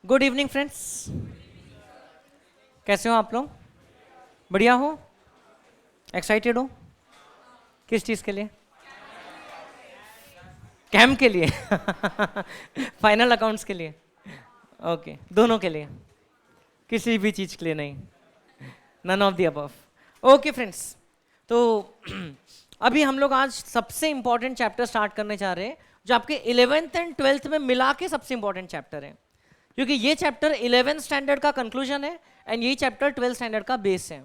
Good evening friends. कैसे हो आप लोग? बढ़िया हो? एक्साइटेड हो? किस चीज़ के लिए? कैम्प के लिए? फाइनल अकाउंट्स के लिए? ओके, दोनों के लिए? किसी भी चीज़ के लिए नहीं? None of the above. Okay friends, तो अभी हम लोग आज सबसे इंपॉर्टेंट चैप्टर स्टार्ट करने जा रहे हैं, जो आपके 11th एंड 12th में मिला के सबसे इंपॉर्टेंट चैप्टर है, क्योंकि ये चैप्टर 11th स्टैंडर्ड का कंक्लूजन है एंड ये चैप्टर 12th स्टैंडर्ड का बेस है।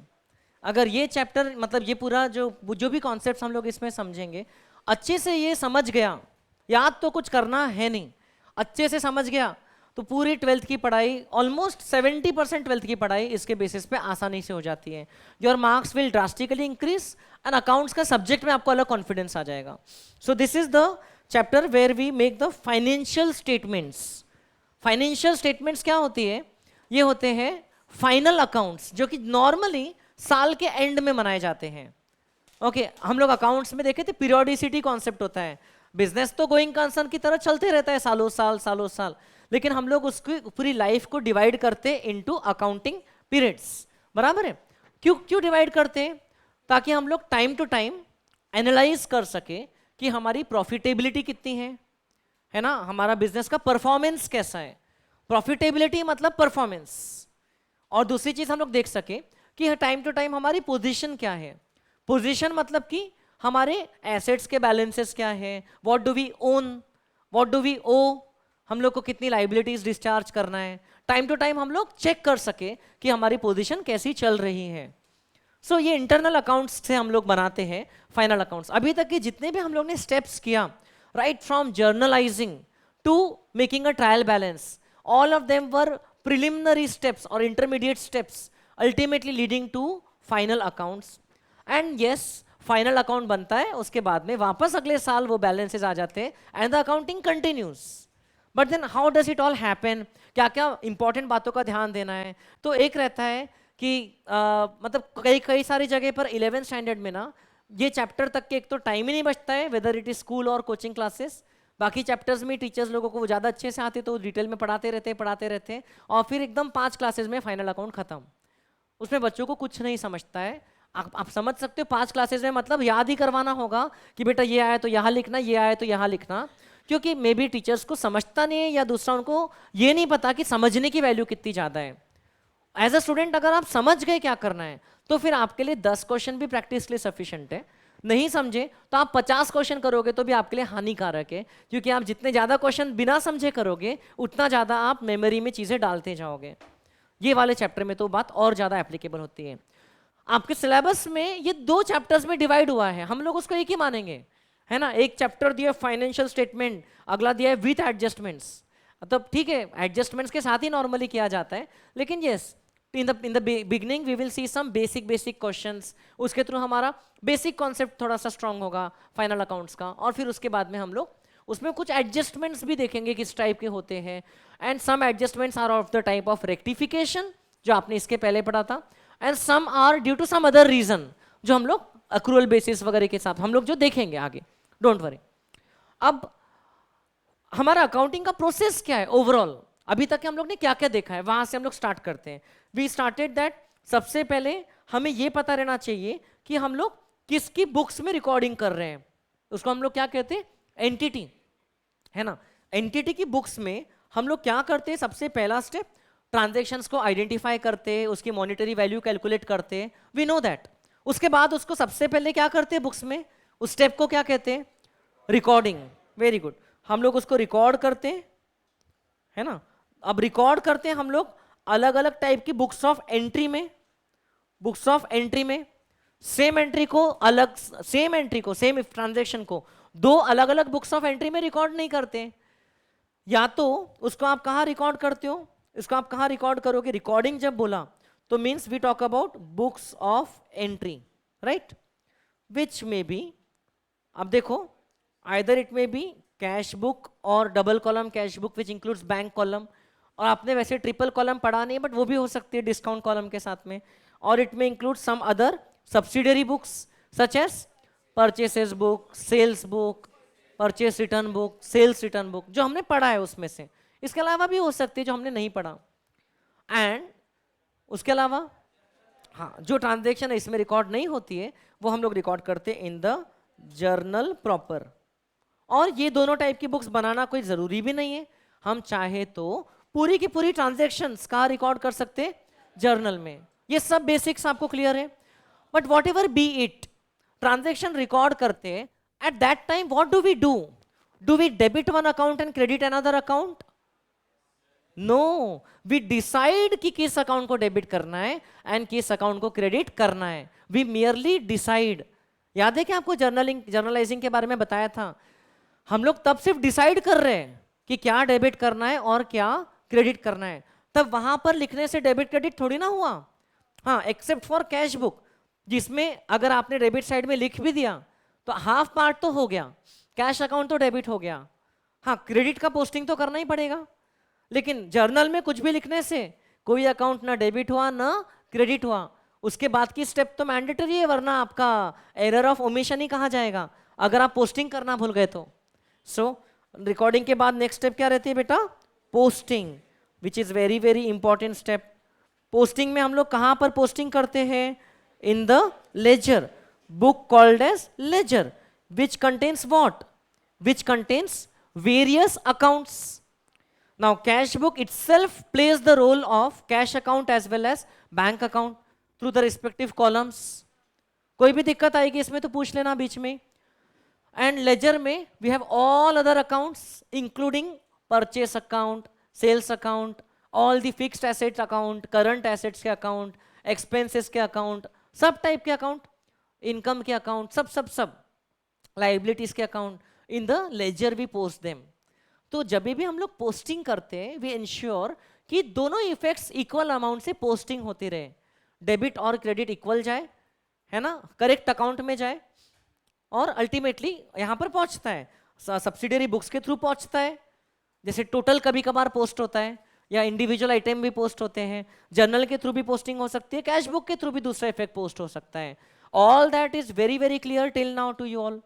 अगर ये चैप्टर मतलब ये पूरा जो जो भी कॉन्सेप्ट्स हम लोग इसमें समझेंगे, अच्छे से ये समझ गया, याद तो कुछ करना है नहीं, अच्छे से समझ गया तो पूरी 12th की पढ़ाई, ऑलमोस्ट 70% 12th की पढ़ाई इसके बेसिस पे आसानी से हो जाती है। Your marks will drastically increase and accounts का सब्जेक्ट में आपको अलग कॉन्फिडेंस आ जाएगा। So this is the chapter where we make the financial statements. Financial statements क्या होती है? ये होते हैं फाइनल अकाउंट्स, जो कि नॉर्मली साल के एंड में मनाए जाते हैं। ओके, हम लोग अकाउंट्स में देखे थे पीरियोडिसिटी कॉन्सेप्ट होता है। बिजनेस तो गोइंग कंसर्न की तरह चलते रहता है सालों साल, लेकिन हम लोग उसकी पूरी लाइफ को डिवाइड करते इनटू अकाउंटिंग पीरियड्स। बराबर है? क्यों क्यों डिवाइड करते हैं? ताकि हम लोग टाइम टू टाइम एनालाइज कर सके कि हमारी प्रॉफिटेबिलिटी कितनी है ना, हमारा बिजनेस का परफॉर्मेंस कैसा है। प्रॉफिटेबिलिटी मतलब परफॉर्मेंस। और दूसरी चीज हम लोग देख सके कि टाइम टू टाइम हमारी पोजीशन क्या है। पोजीशन मतलब कि हमारे एसेट्स के बैलेंसेस क्या है, what do we own, what do we owe, हम लोग को कितनी लाइबिलिटीज डिस्चार्ज करना है। टाइम टू टाइम हम लोग चेक कर सके कि हमारी पोजीशन कैसी चल रही है। सो ये इंटरनल अकाउंट्स से हम लोग बनाते हैं फाइनल अकाउंट्स। अभी तक के जितने भी हम लोग ने स्टेप्स किया, right from journalizing to making a trial balance, all of them were preliminary steps or intermediate steps ultimately leading to final accounts. And yes, final account बनता है, उसके बाद में वापस अगले साल वो बैलेंसेस आ जाते हैं and the accounting continues. But then how does it all happen? क्या क्या इंपॉर्टेंट बातों का ध्यान देना है? तो एक रहता है कि मतलब कई कई सारी जगह पर 11th स्टैंडर्ड में ना ये चैप्टर तक के एक तो टाइम ही नहीं बचता है, वेदर इट इज स्कूल और कोचिंग क्लासेस। बाकी चैप्टर्स में टीचर्स लोगों को ज़्यादा अच्छे से आते तो डिटेल में पढ़ाते रहते हैं और फिर एकदम 5 क्लासेस में फाइनल अकाउंट खत्म। उसमें बच्चों को कुछ नहीं समझता है। आप समझ सकते हो 5 क्लासेस में मतलब याद ही करवाना होगा कि बेटा ये आया तो यहाँ लिखना, ये आया तो यहाँ लिखना, क्योंकि मे बी टीचर्स को समझता नहीं है या दूसरा उनको ये नहीं पता कि समझने की वैल्यू कितनी ज़्यादा है। एज अ स्टूडेंट अगर आप समझ गए क्या करना है तो फिर आपके लिए 10 क्वेश्चन भी प्रैक्टिस के लिए सफिशिएंट है। नहीं समझे तो आप 50 क्वेश्चन करोगे तो भी आपके लिए हानिकारक है, क्योंकि आप जितने ज़्यादा क्वेश्चन बिना समझे करोगे उतना ज़्यादा आप मेमोरी में चीज़ें डालते जाओगे। ये वाले चैप्टर में तो बात और ज़्यादा एप्लीकेबल होती है। आपके सिलेबस में ये 2 चैप्टर्स में डिवाइड हुआ है, हम लोग उसको एक ही मानेंगे, है ना। एक चैप्टर दिया फाइनेंशियल स्टेटमेंट, अगला दिया है विथ एडजस्टमेंट्स। मतलब ठीक है, एडजस्टमेंट्स के साथ ही नॉर्मली किया जाता है, लेकिन yes in the beginning we will see some basic questions, उसके थ्रू हमारा बेसिक कॉन्सेप्ट थोड़ा सा स्ट्रांग होगा फाइनल अकाउंट्स का, और फिर उसके बाद में हम लोग उसमें कुछ एडजस्टमेंट्स भी देखेंगे किस टाइप के होते हैं। And some adjustments are of the type of rectification जो आपने इसके पहले पढ़ा था, and some are due to some other reason जो हम लोग अक्रूअल बेसिस वगैरह के साथ हम लोग जो देखेंगे आगे, डोंट वरी। अब हमारा अकाउंटिंग का प्रोसेस क्या है ओवरऑल, अभी तक हम लोग ने क्या क्या देखा है वहां से हम लोग स्टार्ट करते हैं। वी स्टार्टेड दैट सबसे पहले हमें ये पता रहना चाहिए कि हम लोग किसकी बुक्स में रिकॉर्डिंग कर रहे हैं। उसको हम लोग क्या कहते हैं? एंटिटी, है ना। एंटिटी की बुक्स में हम लोग क्या करते हैं? सबसे पहला स्टेप ट्रांजैक्शंस को आइडेंटिफाई करते हैं, उसकी मॉनिटरी वैल्यू कैलकुलेट करते हैं, वी नो दैट। उसके बाद उसको सबसे पहले क्या करते हैं बुक्स में, उस स्टेप को क्या कहते हैं? रिकॉर्डिंग। वेरी गुड, हम लोग उसको रिकॉर्ड करते हैं, है ना। अब रिकॉर्ड करते हैं हम लोग अलग अलग टाइप की बुक्स ऑफ एंट्री में। बुक्स ऑफ एंट्री में सेम एंट्री को अलग, सेम ट्रांजैक्शन को 2 अलग अलग बुक्स ऑफ एंट्री में रिकॉर्ड नहीं करते। या तो उसको आप कहां रिकॉर्ड करते हो, इसको आप कहां रिकॉर्ड करोगे? रिकॉर्डिंग जब बोला तो means we talk about books of entry, right, which may be, अब देखो either it may be cash book और double column cash book which includes bank column, और आपने वैसे ट्रिपल कॉलम पढ़ा नहीं बट वो भी हो सकती है डिस्काउंट कॉलम के साथ में। और इट में include some other subsidiary books such as purchases book, sales book, purchase return book, sales return book, जो हमने पढ़ा है उसमें से इसके अलावा भी हो सकती है जो हमने नहीं पढ़ा। एंड उसके अलावा हाँ, जो ट्रांजैक्शन इसमें रिकॉर्ड नहीं होती है वो हम लोग रिकॉर्ड करते हैं इन द जर्नल प्रॉपर। और ये दोनों टाइप की बुक्स बनाना कोई जरूरी भी नहीं है, हम चाहे तो पूरी की पूरी ट्रांजैक्शंस कहाँ रिकॉर्ड कर सकते हैं, जर्नल में। ये सब बेसिक्स आपको क्लियर है। But whatever be it, transaction record करते हैं, at that time what do we debit one account and credit another account? No, we decide कि किस अकाउंट को डेबिट करना है एंड किस अकाउंट को क्रेडिट करना है। We merely decide. याद है कि आपको जर्नलाइजिंग के बारे में बताया था, हम लोग तब सिर्फ डिसाइड कर रहे हैं कि क्या डेबिट करना है और क्या क्रेडिट करना है, तब वहां पर लिखने से डेबिट क्रेडिट थोड़ी ना हुआ। हाँ, एक्सेप्ट फॉर कैश बुक, जिसमें अगर आपने डेबिट साइड में लिख भी दिया तो हाफ पार्ट तो हो गया, कैश अकाउंट तो डेबिट हो गया। हाँ, क्रेडिट का पोस्टिंग तो करना ही पड़ेगा, लेकिन जर्नल में कुछ भी लिखने से कोई अकाउंट ना डेबिट हुआ ना क्रेडिट हुआ। उसके बाद की स्टेप तो मैंडेटरी है, वरना आपका एरर ऑफ ओमिशन ही कहा जाएगा अगर आप पोस्टिंग करना भूल गए तो। सो रिकॉर्डिंग के बाद नेक्स्ट स्टेप क्या रहती है बेटा, posting, which is very very important step. Posting में हम लोग कहां पर पोस्टिंग करते हैं, in the ledger, book called as ledger, which contains what, which contains various accounts. Now cash book itself plays the role of cash account as well as bank account through the respective columns. कोई भी दिक्कत आएगी इसमें तो पूछ लेना बीच में। And laser में we have all other accounts including purchase account, sales account, all the fixed asset account, current assets के account, expenses के account, सब टाइप के account, income के account, सब liabilities के account, in the ledger we post them. तो जब भी हम लोग पोस्टिंग करते हैं वी इंश्योर कि दोनों इफेक्ट्स इक्वल अमाउंट से पोस्टिंग होती रहे, डेबिट और क्रेडिट इक्वल जाए, है ना, करेक्ट अकाउंट में जाए, और अल्टीमेटली यहाँ पर पहुँचता है, सब्सिडियरी बुक्स के थ्रू पहुँचता है। जैसे टोटल कभी कभार पोस्ट होता है, या इंडिविजुअल आइटम भी पोस्ट होते हैं, जर्नल के थ्रू भी पोस्टिंग हो सकती है, कैश बुक के थ्रू भी दूसरा इफेक्ट पोस्ट हो सकता है। All that is very very clear till now to you all.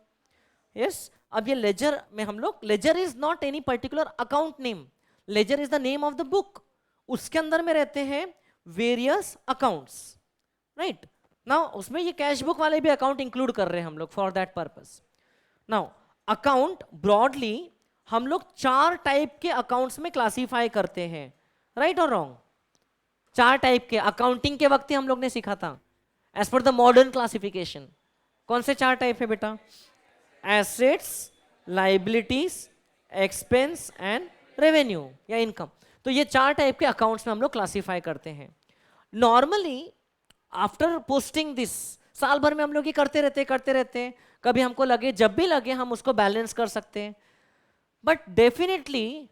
Yes, अब ये लेजर में हम लोग, ledger is not any particular account name, ledger is the name of the book, उसके अंदर में रहते हैं वेरियस अकाउंट्स, राइट। नाउ उसमें ये कैश बुक वाले भी अकाउंट इंक्लूड कर रहे हैं हम लोग for that purpose. Now account broadly हम लोग 4 टाइप के अकाउंट्स में क्लासीफाई करते हैं, राइट और रॉन्ग? 4 टाइप के अकाउंटिंग के वक्त ही हम लोग ने सीखा था, as per the modern classification. कौन से 4 टाइप है बेटा? Assets, liabilities, expense and revenue या इनकम। तो ये 4 टाइप के अकाउंट्स में हम लोग क्लासीफाई करते हैं। नॉर्मली आफ्टर पोस्टिंग दिस, साल भर में हम लोग ये करते रहते हैं, कभी हमको लगे, जब भी लगे हम उसको बैलेंस कर सकते हैं। But definitely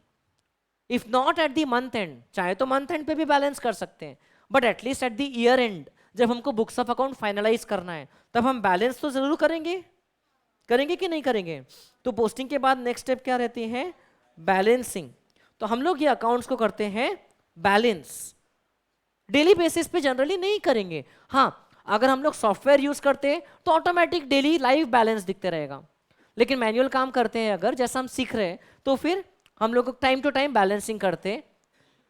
if not at the month and, चाहे तो मंथ एंड पे भी बैलेंस कर सकते हैं, but at least at the year and जब हमको बुक्स ऑफ अकाउंट फाइनलाइज करना है तब हम बैलेंस तो जरूर करेंगे कि नहीं करेंगे? तो पोस्टिंग के बाद नेक्स्ट स्टेप क्या रहती है? बैलेंसिंग। तो हम लोग ये अकाउंट्स को करते हैं बैलेंस। डेली बेसिस पे जनरली नहीं करेंगे, हाँ अगर हम लोग सॉफ्टवेयर यूज करते हैं तो ऑटोमेटिक डेली लाइव बैलेंस दिखते रहेगा, लेकिन मैनुअल काम करते हैं अगर, जैसा हम सीख रहे हैं, तो फिर हम लोग टाइम टू टाइम बैलेंसिंग करते हैं,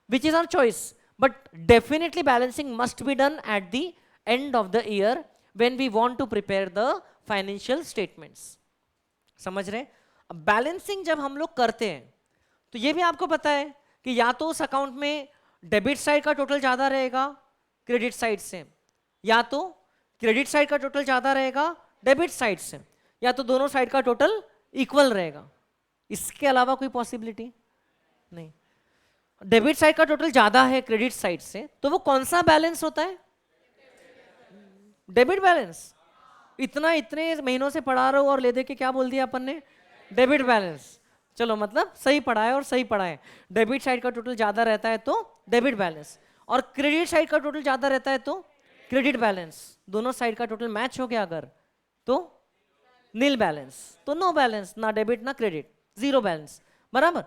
which is our choice. But definitely balancing must be done at the end of the year when we want to prepare the financial statements. समझ रहे? अब बैलेंसिंग जब हम लोग करते हैं तो ये भी आपको पता है कि या तो उस अकाउंट में डेबिट साइड का टोटल ज्यादा रहेगा क्रेडिट साइड से, या तो क्रेडिट साइड का टोटल ज्यादा रहेगा डेबिट साइड से, या तो दोनों साइड का टोटल इक्वल रहेगा। इसके अलावा कोई पॉसिबिलिटी नहीं। डेबिट साइड का टोटल ज्यादा है क्रेडिट साइड से, तो वो कौन सा बैलेंस होता है? Debit balance. इतने महीनों से पढ़ा रहा हूं और ले दे के क्या बोल दिया अपन ने? Debit balance. चलो मतलब सही पढ़ा है और सही पढ़ा है। डेबिट साइड का टोटल ज्यादा रहता है तो डेबिट बैलेंस, और क्रेडिट साइड का टोटल ज्यादा रहता है तो क्रेडिट बैलेंस। दोनों साइड का टोटल मैच हो गया अगर तो नील बैलेंस, तो नो बैलेंस, ना डेबिट ना क्रेडिट, जीरो बैलेंस, बराबर।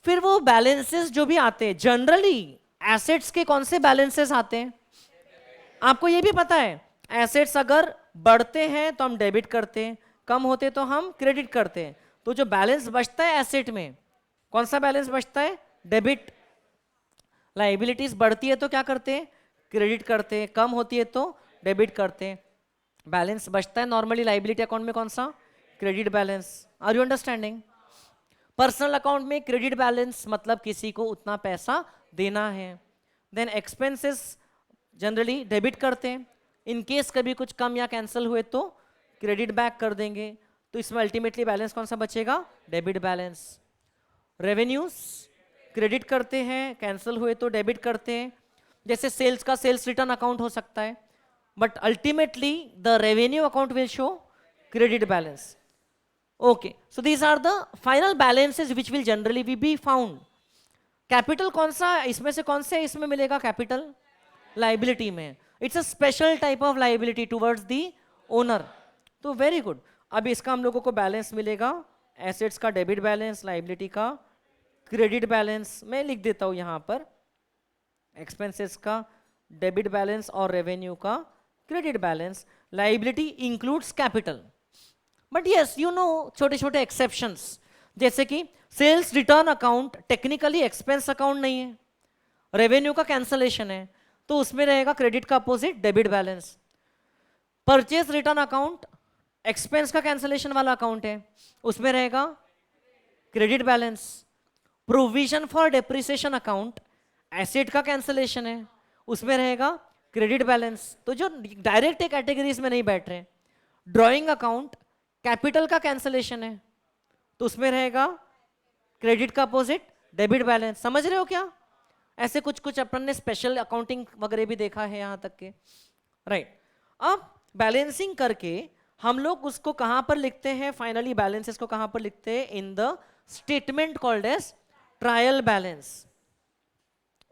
फिर वो बैलेंसेस जो भी आते हैं, जनरली एसेट्स के कौन से बैलेंसेस आते हैं? आपको ये भी पता है, एसेट्स अगर बढ़ते हैं तो हम डेबिट करते हैं, कम होते तो हम क्रेडिट करते हैं। तो जो बैलेंस बचता है एसेट में कौन सा बैलेंस बचता है? डेबिट। लाइबिलिटीज बढ़ती है तो क्या करते हैं? क्रेडिट करते हैं, कम होती है तो डेबिट करते हैं। बैलेंस बचता है नॉर्मली लाइबिलिटी अकाउंट में, कौन सा? Credit balance. Are you understanding? Personal account में क्रेडिट बैलेंस मतलब किसी को उतना पैसा देना है। देन एक्सपेंसेस जनरली डेबिट करते हैं, इन केस कभी कुछ कम या कैंसिल हुए तो क्रेडिट बैक कर देंगे। तो इसमें अल्टीमेटली बैलेंस कौन सा बचेगा? Debit balance. रेवेन्यूज क्रेडिट करते हैं, कैंसिल हुए तो डेबिट करते हैं। जैसे सेल्स का सेल्स रिटर्न अकाउंट हो सकता है, but ultimately the revenue account will show credit balance. Okay, so these are the final balances which will generally be found. Capital कौन सा इसमें से, कौन से इसमें मिलेगा? कैपिटल लाइबिलिटी में। It's a special type of liability towards the owner. तो वेरी गुड। अब इसका हम लोगों को बैलेंस मिलेगा, एसेट्स का डेबिट बैलेंस, लाइबिलिटी का क्रेडिट बैलेंस। मैं लिख देता हूं यहां पर, एक्सपेंसेस का डेबिट बैलेंस और रेवेन्यू का credit balance. Liability includes capital, but yes you know छोटे छोटे एक्सेप्शंस, जैसे कि sales return account technically expense account नहीं है, रेवेन्यू का कैंसलेशन है, तो उसमें रहेगा क्रेडिट का opposite debit balance. Purchase return account expense का कैंसलेशन वाला अकाउंट है, उसमें रहेगा credit balance. Provision for depreciation account asset का कैंसलेशन है, उसमें रहेगा क्रेडिट बैलेंस। तो जो डायरेक्ट कैटेगरीज में नहीं बैठ रहे। ड्रॉइंग अकाउंट कैपिटल का कैंसलेशन है, तो उसमें रहेगा क्रेडिट का अपोजिट डेबिट बैलेंस। समझ रहे हो क्या? ऐसे कुछ कुछ अपन ने स्पेशल अकाउंटिंग वगैरह भी देखा है यहां तक के, राइट। अब बैलेंसिंग करके हम लोग उसको कहां पर लिखते हैं? फाइनली बैलेंसेस को कहां पर लिखते हैं? In the statement called as trial balance.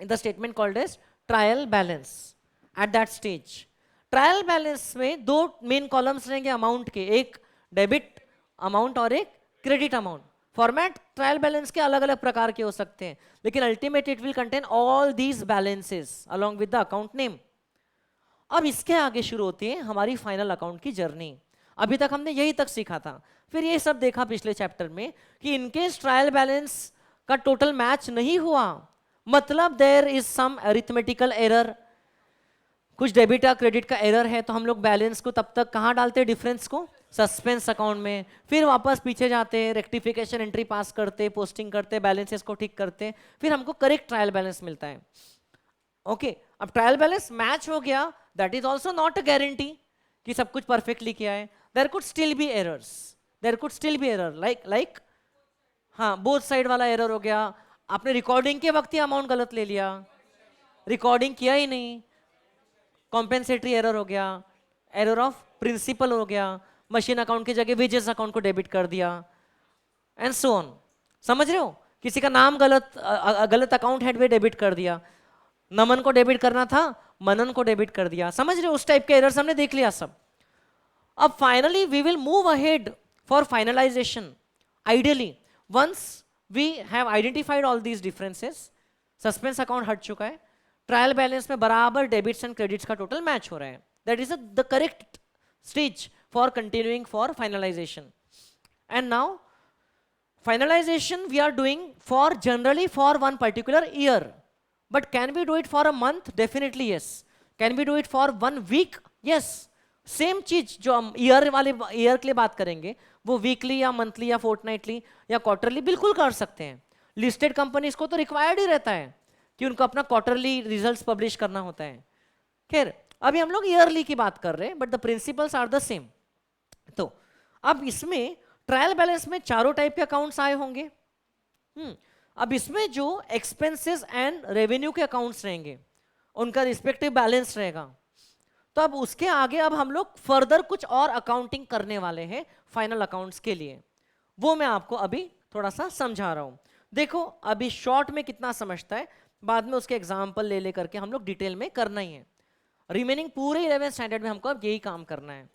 In the statement called as trial balance. At that stage trial balance में दो मेन कॉलम्स रहेंगे अमाउंट के, एक डेबिट अमाउंट और एक credit amount. Format trial balance के अलग अलग प्रकार के हो सकते हैं, लेकिन ultimate it will contain all these balances along with the account name. अब इसके आगे शुरू होती है हमारी फाइनल अकाउंट की जर्नी। अभी तक हमने यही तक सीखा था, फिर ये सब देखा पिछले चैप्टर में कि इनकेस ट्रायल बैलेंस का टोटल मैच नहीं हुआ, मतलब there is some arithmetical error, कुछ डेबिट या क्रेडिट का एरर है, तो हम लोग बैलेंस को तब तक कहाँ डालते हैं? डिफरेंस को सस्पेंस अकाउंट में। फिर वापस पीछे जाते हैं, रेक्टिफिकेशन एंट्री पास करते, पोस्टिंग करते, बैलेंसेस को ठीक करते, फिर हमको करेक्ट ट्रायल बैलेंस मिलता है। ओके, अब ट्रायल बैलेंस मैच हो गया, that is also not a guarantee कि सब कुछ परफेक्टली किया है। There could still be errors, there could still be error like हाँ, बोथ साइड वाला एरर हो गया। आपने रिकॉर्डिंग के वक्त ही अमाउंट गलत ले लिया, रिकॉर्डिंग किया ही नहीं, कॉम्पेंसेटरी एरर हो गया, एरर ऑफ प्रिंसिपल हो गया, मशीन अकाउंट की जगह वेजेस अकाउंट को डेबिट कर दिया, एंड सो ऑन। समझ रहे हो? किसी का नाम गलत अकाउंट हेड में डेबिट कर दिया, नमन को डेबिट करना था, मनन को डेबिट कर दिया। समझ रहे हो? उस टाइप के एरर्स हमने देख लिया सब। अब finally we will move ahead for finalization. Ideally once we have identified all these differences, suspense account हट चुका है, ट्रायल बैलेंस में बराबर डेबिट्स एंड क्रेडिट्स का टोटल मैच हो रहा है, that is the correct stage for continuing for finalization. And now finalization we are doing for generally for one particular year, but can we do it for a month? Definitely yes. Can we do it for 1 week? Yes. Same चीज जो हम year वाले year के लिए बात करेंगे वो weekly या मंथली या फोर्टनाइटली या क्वार्टरली बिल्कुल कर सकते हैं। लिस्टेड कंपनीज को तो रिक्वायर्ड ही रहता है कि उनको अपना क्वार्टरली रिजल्ट्स पब्लिश करना होता है। खैर अभी हम लोग ईयरली की बात कर रहे हैं, but the principles are the same. तो अब इसमें ट्रायल बैलेंस में चारों टाइप के अकाउंट्स आए होंगे। अब इसमें जो एक्सपेंसेस एंड रेवेन्यू के अकाउंट्स रहेंगे उनका रिस्पेक्टिव बैलेंस रहेगा। तो अब उसके आगे अब हम लोग फर्दर कुछ और अकाउंटिंग करने वाले हैं फाइनल अकाउंट्स के लिए, वो मैं आपको अभी थोड़ा सा समझा रहा हूं। देखो अभी शॉर्ट में कितना समझता है, बाद में उसके एग्जाम्पल ले ले करके हम लोग डिटेल में करना ही है। रिमेनिंग पूरे 11th स्टैंडर्ड में हमको अब यही काम करना है।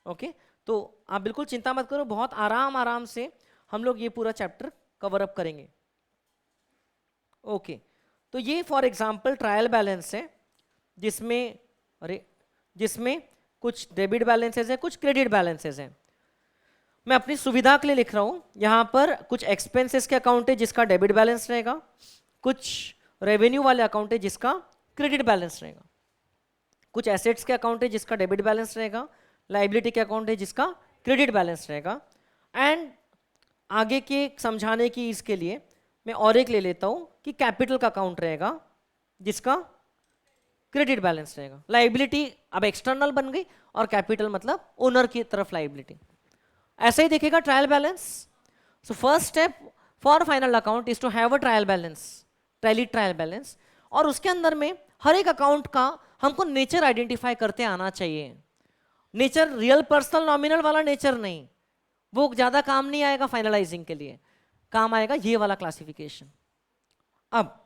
ओके, तो आप बिल्कुल चिंता मत करो, बहुत आराम से हम लोग ये पूरा चैप्टर कवर अप करेंगे। ओके, तो ये फॉर एग्जांपल ट्रायल बैलेंस है जिसमें कुछ डेबिट बैलेंसेस हैं, कुछ क्रेडिट बैलेंसेस हैं। मैं अपनी सुविधा के लिए लिख रहा हूं, यहां पर कुछ एक्सपेंसेस के अकाउंट है जिसका डेबिट बैलेंस रहेगा, कुछ रेवेन्यू वाले अकाउंट है जिसका क्रेडिट बैलेंस रहेगा, कुछ एसेट्स के अकाउंट है जिसका डेबिट बैलेंस रहेगा, लाइबिलिटी के अकाउंट है जिसका क्रेडिट बैलेंस रहेगा। एंड आगे के समझाने की इसके लिए मैं और एक ले लेता हूं कि कैपिटल का अकाउंट रहेगा जिसका क्रेडिट बैलेंस रहेगा। लाइबिलिटी अब एक्सटर्नल बन गई और कैपिटल मतलब ओनर की तरफ लाइबिलिटी। ऐसा ही देखेगा trial balance. So first step for final account is to have a trial balance, tally trial balance, और उसके अंदर में हर एक अकाउंट का हमको नेचर आइडेंटिफाई करते आना चाहिए। नेचर रियल पर्सनल नॉमिनल वाला नेचर नहीं, वो ज्यादा काम नहीं आएगा फाइनलाइजिंग के लिए, काम आएगा ये वाला क्लासिफिकेशन। अब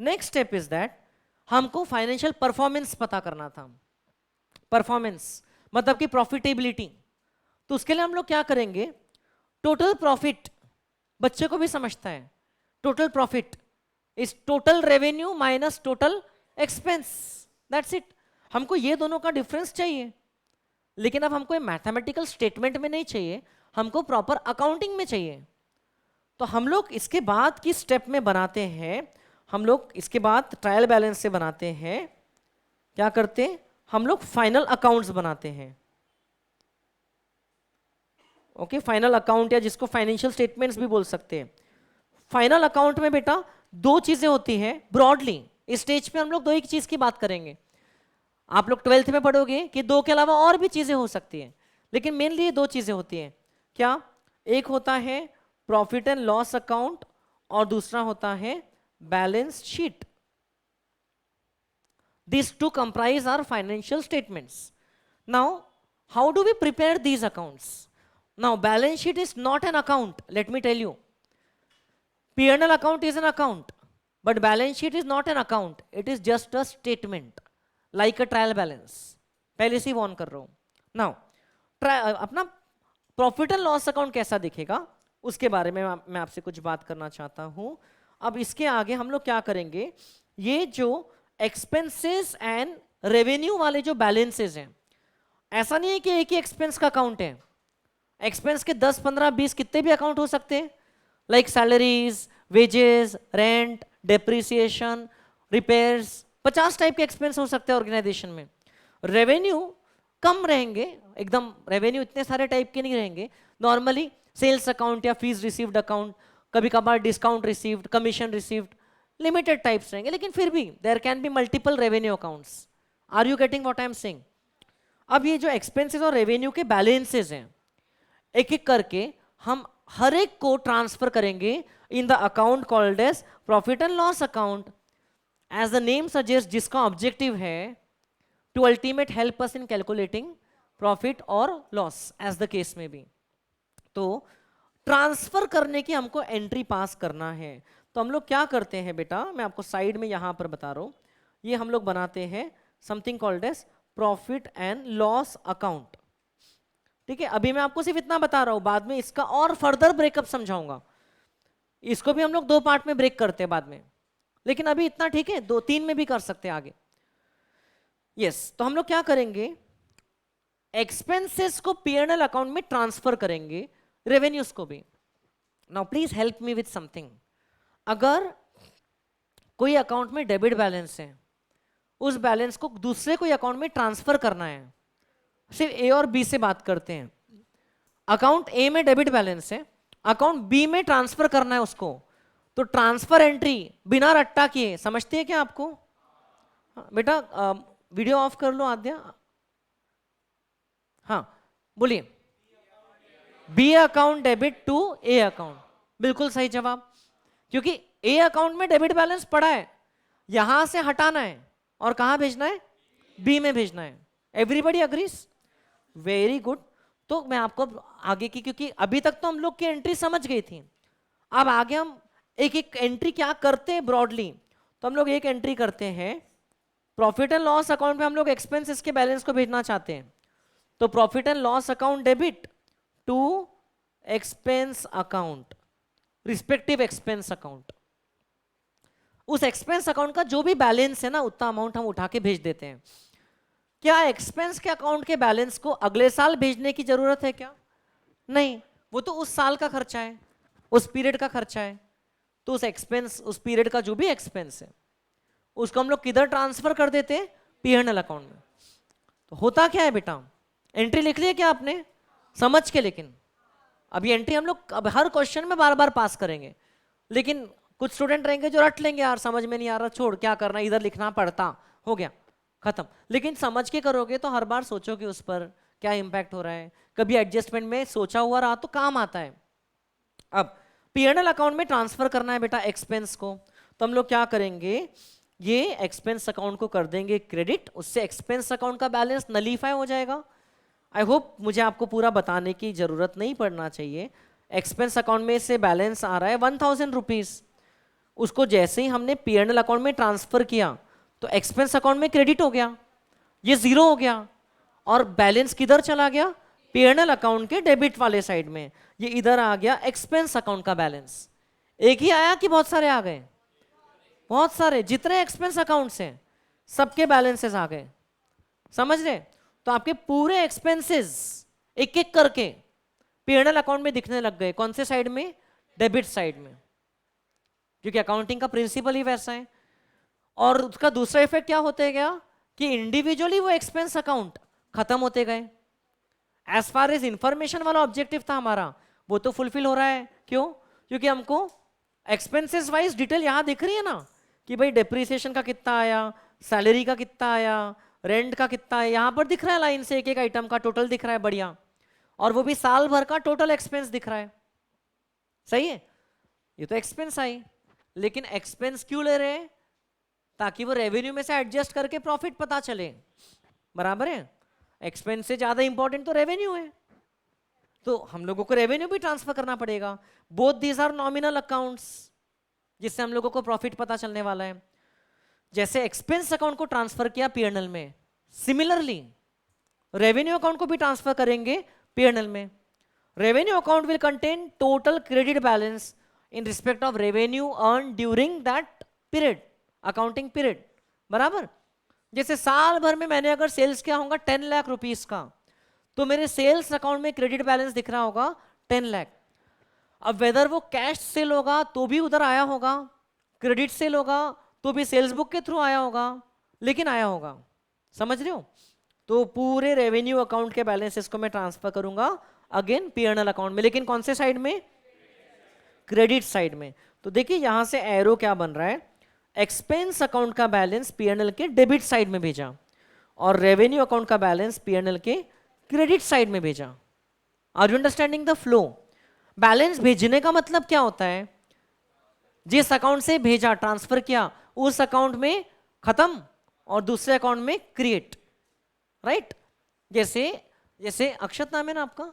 नेक्स्ट स्टेप इज दैट हमको फाइनेंशियल परफॉर्मेंस पता करना था। परफॉर्मेंस मतलब कि प्रॉफिटेबिलिटी। तो उसके लिए हम लोग क्या करेंगे, टोटल प्रॉफिट बच्चे को भी समझता है, total profit is total revenue minus total expense, that's it. हमको ये दोनों का डिफरेंस चाहिए, लेकिन अब हमको मैथमेटिकल स्टेटमेंट में नहीं चाहिए, हमको प्रॉपर अकाउंटिंग में चाहिए। तो हम लोग इसके बाद की स्टेप में बनाते हैं, हम लोग इसके बाद ट्रायल बैलेंस से बनाते हैं, क्या करते हैं हम लोग फाइनल अकाउंट्स बनाते हैं। ओके, फाइनल अकाउंट या जिसको फाइनेंशियल स्टेटमेंट्स भी बोल सकते हैं। फाइनल अकाउंट में बेटा दो चीजें होती हैं ब्रॉडली, इस स्टेज पे हम लोग दो एक चीज की बात करेंगे। आप लोग 12th में पढ़ोगे कि दो के अलावा और भी चीजें हो सकती हैं, लेकिन मेनली ये दो चीजें होती हैं। क्या? एक होता है प्रॉफिट एंड लॉस अकाउंट और दूसरा होता है balance sheet. These two comprise our financial statements. Now, how do we prepare these accounts? Now, balance sheet is not an account, let me tell you. P&L account is an account, but balance sheet is not an account. It is just a statement, like a trial balance. पहले से warn कर रहा हूँ. Now, अपना profit and loss account कैसा दिखेगा उसके बारे में मैं आपसे कुछ बात करना चाहता हूँ। अब इसके आगे हम लोग क्या करेंगे, ये जो एक्सपेंसेस एंड रेवेन्यू वाले जो बैलेंसेस हैं, ऐसा नहीं है कि एक ही एक्सपेंस का अकाउंट है। एक्सपेंस के 10, 15, 20 कितने भी अकाउंट हो सकते हैं, like salaries, wages, rent, depreciation, repairs, 50 type के एक्सपेंस हो सकते हैं ऑर्गेनाइजेशन में। रेवेन्यू कम रहेंगे, एकदम रेवेन्यू इतने सारे टाइप के नहीं रहेंगे। नॉर्मली सेल्स अकाउंट या फीस रिसीव्ड अकाउंट, कभी कभार discount received, commission received, limited types रहेंगे, लेकिन फिर भी there can be multiple revenue accounts. Are you getting what I am saying? अब ये जो एक्सपेंसेस और रेवेन्यू के बैलेंसेस हैं, एक एक करके हम हर एक को ट्रांसफर करेंगे in the account called as profit and loss account, as the name suggest, जिसका ऑब्जेक्टिव है to ultimate help us in calculating profit और लॉस एज द केस में भी। तो ट्रांसफर करने की हमको एंट्री पास करना है। तो हम लोग क्या करते हैं बेटा, मैं आपको साइड में यहां पर बता रहा हूं, ये हम लोग बनाते हैं something called as profit and loss account. ठीक है, अभी मैं आपको सिर्फ इतना बता रहा हूं, बाद में इसका और फर्दर ब्रेकअप समझाऊंगा। इसको भी हम लोग 2 पार्ट में ब्रेक करते हैं बाद में, लेकिन अभी इतना ठीक है, 2, 3 में भी कर सकते हैं आगे। यस, तो हम लोग क्या करेंगे, एक्सपेंसेस को P&L अकाउंट में ट्रांसफर करेंगे, रेवेन्यूज को भी। Now please help me with something. अगर कोई अकाउंट में डेबिट बैलेंस है, उस बैलेंस को दूसरे कोई अकाउंट में ट्रांसफर करना है, सिर्फ ए और बी से बात करते हैं। अकाउंट ए में डेबिट बैलेंस है, अकाउंट बी में ट्रांसफर करना है उसको, तो ट्रांसफर एंट्री बिना रट्टा किए समझते हैं क्या आपको? बेटा वीडियो ऑफ कर लो आद्या। हाँ बोलिए। B account debit to A account, बिल्कुल सही जवाब। क्योंकि ए अकाउंट में डेबिट बैलेंस पड़ा है, यहां से हटाना है और कहां भेजना है, बी में भेजना है। Everybody agrees? Very good. तो मैं आपको आगे की, क्योंकि अभी तक तो हम लोग की एंट्री समझ गई थी, अब आगे हम एक एक एंट्री क्या करते हैं ब्रॉडली। तो हम लोग एक एंट्री करते हैं प्रॉफिट एंड लॉस अकाउंट में, हम लोग एक्सपेंसेस के बैलेंस को भेजना चाहते हैं, तो profit and loss account debit to expense account, respective expense account. उस एक्सपेंस अकाउंट का जो भी बैलेंस है ना, उतना अमाउंट हम उठा के भेज देते हैं। क्या एक्सपेंस के अकाउंट के बैलेंस को अगले साल भेजने की जरूरत है क्या? नहीं, वो तो उस साल का खर्चा है, उस पीरियड का खर्चा है। तो उस एक्सपेंस, उस पीरियड का जो भी एक्सपेंस है उसको हम लोग किधर ट्रांसफर कर देते हैं? P&L अकाउंट में। तो होता क्या है बेटा, एंट्री लिख लिया क्या आपने समझ के? लेकिन अभी एंट्री हम लोग अब हर क्वेश्चन में बार बार पास करेंगे, लेकिन कुछ स्टूडेंट रहेंगे जो रट लेंगे, यार समझ में नहीं आ रहा, छोड़ क्या करना, इधर लिखना पड़ता, हो गया खत्म। लेकिन समझ के करोगे तो हर बार सोचोगे उस पर क्या इंपैक्ट हो रहा है, कभी एडजस्टमेंट में सोचा हुआ रहा तो काम आता है। अब P&L अकाउंट में ट्रांसफर करना है बेटा एक्सपेंस को, तो हम लोग क्या करेंगे, ये एक्सपेंस अकाउंट को कर देंगे क्रेडिट, उससे एक्सपेंस अकाउंट का बैलेंस नलीफाई हो जाएगा। आई होप मुझे आपको पूरा बताने की जरूरत नहीं पड़ना चाहिए। एक्सपेंस अकाउंट में से बैलेंस आ रहा है 1000 रुपीज, उसको जैसे ही हमने P&L अकाउंट में ट्रांसफर किया तो एक्सपेंस अकाउंट में क्रेडिट हो गया, ये जीरो हो गया, और बैलेंस किधर चला गया? P&L अकाउंट के डेबिट वाले साइड में, ये इधर आ गया एक्सपेंस अकाउंट का बैलेंस। एक ही आया कि बहुत सारे आ गए? बहुत सारे, जितने एक्सपेंस अकाउंट्स हैं सबके बैलेंसेस आ गए, समझ रहे? तो आपके पूरे एक्सपेंसेस एक एक करके P&L अकाउंट में दिखने लग गए। कौन से साइड में? डेबिट साइड में, क्योंकि अकाउंटिंग का प्रिंसिपल ही वैसा है। और उसका दूसरा इफेक्ट क्या होते गया कि इंडिविजुअली वो एक्सपेंस अकाउंट खत्म होते गए। एज फार एज इंफॉर्मेशन वाला ऑब्जेक्टिव था हमारा, वो तो फुलफिल हो रहा है। क्यों? क्योंकि हमको एक्सपेंसेस वाइज डिटेल यहां दिख रही है ना, कि भाई डेप्रिसिएशन का कितना आया, सैलरी का कितना आया, रेंट का कितना है, यहां पर दिख रहा है लाइन से, एक एक आइटम का टोटल दिख रहा है, बढ़िया। और वो भी साल भर का टोटल एक्सपेंस दिख रहा है, सही है? ये तो एक्सपेंस आई, लेकिन एक्सपेंस क्यों ले रहे हैं? ताकि वो रेवेन्यू में से एडजस्ट करके प्रॉफिट पता चले, बराबर है? एक्सपेंस से ज्यादा इंपॉर्टेंट तो रेवेन्यू है, तो हम लोगों को रेवेन्यू भी ट्रांसफर करना पड़ेगा। Both these are nominal accounts, जिससे हम लोगों को प्रॉफिट पता चलने वाला है। जैसे एक्सपेंस अकाउंट को ट्रांसफर किया P&L में, सिमिलरली रेवेन्यू अकाउंट को भी ट्रांसफर करेंगे P&L में। Revenue account will contain total credit balance in respect of revenue earn during that period, accounting period, बराबर? जैसे साल भर में मैंने अगर सेल्स किया होगा 10 लाख रुपीस का, तो मेरे सेल्स अकाउंट में क्रेडिट बैलेंस दिख रहा होगा 10 लाख। अब वेदर वो कैश सेल होगा तो भी उधर आया होगा, क्रेडिट सेल होगा तो भी सेल्स बुक के थ्रू आया होगा, लेकिन आया होगा, समझ रहे हो? तो पूरे रेवेन्यू अकाउंट के बैलेंसेस को मैं ट्रांसफर करूंगा अगेन P&L अकाउंट में, लेकिन कौन से साइड में? क्रेडिट साइड में। तो देखिए यहां से एरो क्या बन रहा है, एक्सपेंस अकाउंट का बैलेंस P&L के डेबिट साइड में भेजा, और रेवेन्यू अकाउंट का बैलेंस P&L के क्रेडिट साइड में भेजा। Are you understanding the flow? Balance भेजने का मतलब क्या होता है? जिस अकाउंट से भेजा, ट्रांसफर किया, उस अकाउंट में खत्म और दूसरे अकाउंट में क्रिएट, राइट? जैसे अक्षत नाम है ना आपका,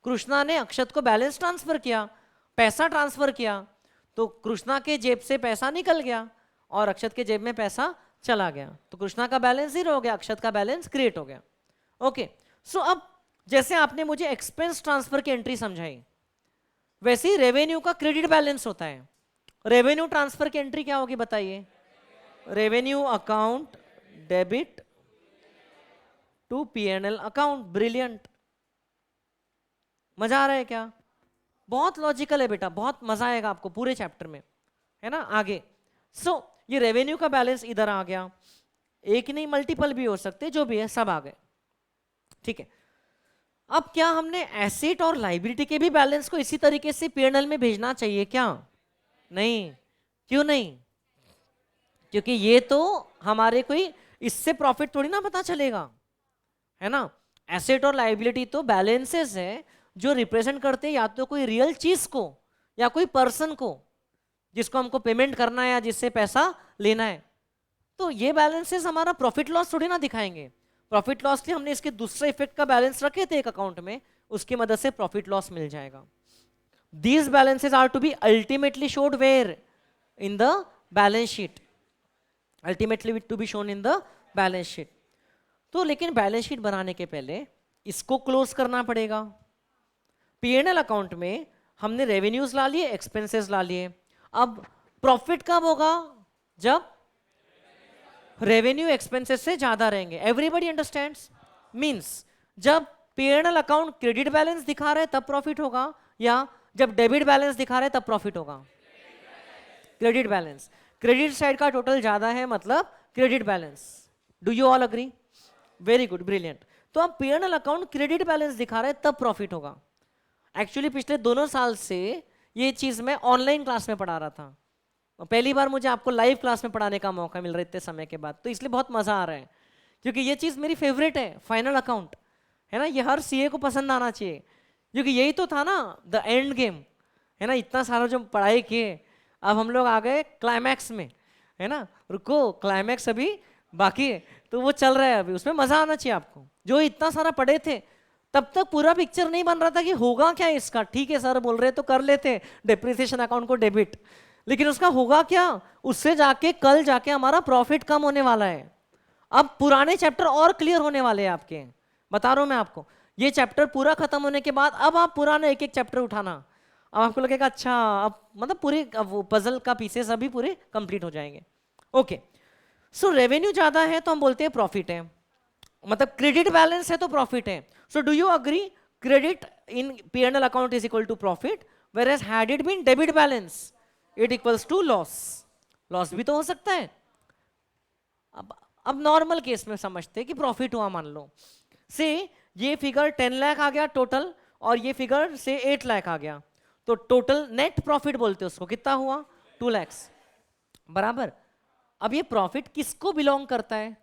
कृष्णा ने अक्षत को बैलेंस ट्रांसफर किया, पैसा ट्रांसफर किया, तो कृष्णा के जेब से पैसा निकल गया और अक्षत के जेब में पैसा चला गया, तो कृष्णा का बैलेंस 0 हो गया, अक्षत का बैलेंस क्रिएट हो गया। ओके, सो अब जैसे आपने मुझे एक्सपेंस ट्रांसफर की एंट्री समझाई, वैसे ही रेवेन्यू का क्रेडिट बैलेंस होता है। रेवेन्यू ट्रांसफर की एंट्री क्या होगी बताइए? Revenue account debit to P&L account. Brilliant, मजा आ रहा है क्या? बहुत लॉजिकल है बेटा, बहुत मजा आएगा आपको पूरे चैप्टर में, है ना? आगे सो ये रेवेन्यू का बैलेंस इधर आ गया, एक नहीं मल्टीपल भी हो सकते, जो भी है सब आ गए, ठीक है। अब क्या हमने एसेट और लाइबिलिटी के भी बैलेंस को इसी तरीके से P&L में भेजना चाहिए क्या? नहीं। क्यों नहीं? क्योंकि ये तो हमारे कोई इससे प्रॉफिट थोड़ी ना पता चलेगा, है ना? एसेट और लाइबिलिटी तो बैलेंसेस है जो रिप्रेजेंट करते हैं या तो कोई रियल चीज को या कोई पर्सन को, जिसको हमको पेमेंट करना है या जिससे पैसा लेना है। तो ये बैलेंसेस हमारा प्रॉफिट लॉस थोड़ी ना दिखाएंगे। प्रॉफिट लॉस के हमने इसके दूसरे इफेक्ट का बैलेंस रखे थे एक अकाउंट में, उसकी मदद से प्रॉफिट लॉस मिल जाएगा। These balances are to be ultimately shown where? In the balance sheet, ultimately to be shown in the balance sheet. तो लेकिन बैलेंस शीट बनाने के पहले इसको क्लोज करना पड़ेगा। P&L अकाउंट में हमने रेवेन्यूज ला लिए, एक्सपेंसेस ला लिए, अब प्रॉफिट कब होगा? जब रेवेन्यू एक्सपेंसेस से ज्यादा रहेंगे। Everybody understands? मींस जब P&L अकाउंट क्रेडिट बैलेंस दिखा रहे तब प्रॉफिट होगा, या जब डेबिट बैलेंस दिखा रहे तब प्रॉफिट होगा? Credit balance. क्रेडिट साइड का टोटल ज्यादा है मतलब credit balance. Do you all agree? Very good, brilliant. तो अब P&L अकाउंट क्रेडिट बैलेंस दिखा रहे तब प्रॉफिट होगा। एक्चुअली पिछले दोनों साल से ये चीज मैं ऑनलाइन क्लास में पढ़ा रहा था, पहली बार मुझे आपको लाइव क्लास में पढ़ाने का मौका मिल रहा है इतने समय के बाद, तो इसलिए बहुत मजा आ रहा है क्योंकि ये चीज मेरी फेवरेट है, फाइनल अकाउंट है ना, ये हर सीए को पसंद आना चाहिए क्योंकि यही तो था ना द एंड गेम, है ना। इतना सारा जो पढ़ाई किए, अब हम लोग आ गए क्लाइमैक्स में, है ना। रुको, क्लाइमैक्स अभी बाकी है, तो वो चल रहा है अभी, उसमें मजा आना चाहिए आपको। जो इतना सारा पढ़े थे तब तक पूरा पिक्चर नहीं बन रहा था कि होगा क्या इसका। ठीक है सर बोल रहे तो कर लेते डेप्रिसिएशन अकाउंट को डेबिट, लेकिन उसका होगा क्या? उससे जाके कल जाके हमारा प्रॉफिट कम होने वाला है। अब पुराने चैप्टर और क्लियर होने वाले हैं आपके, बता रहा हूं मैं आपको। ये चैप्टर पूरा खत्म होने के बाद अब आप पुराने एक एक चैप्टर उठाना, अब आपको लगेगा अच्छा अब मतलब पूरे वो पजल का पीसेस अभी पूरे कंप्लीट हो जाएंगे। ओके, सो रेवेन्यू ज्यादा है तो हम बोलते हैं प्रॉफिट है, मतलब क्रेडिट बैलेंस है तो प्रॉफिट है। So do you agree credit in P&L account is equal to profit, whereas had it been debit balance it equals to loss. Loss भी तो हो सकता है। अब नॉर्मल केस में समझते हैं कि प्रॉफिट हुआ, मान लो से ये फिगर 10 लाख आ गया टोटल और ये फिगर से 8 लाख आ गया, तो टोटल नेट प्रॉफिट बोलते हैं उसको, कितना हुआ? 2 लाख बराबर। अब ये प्रॉफिट किसको बिलोंग करता है?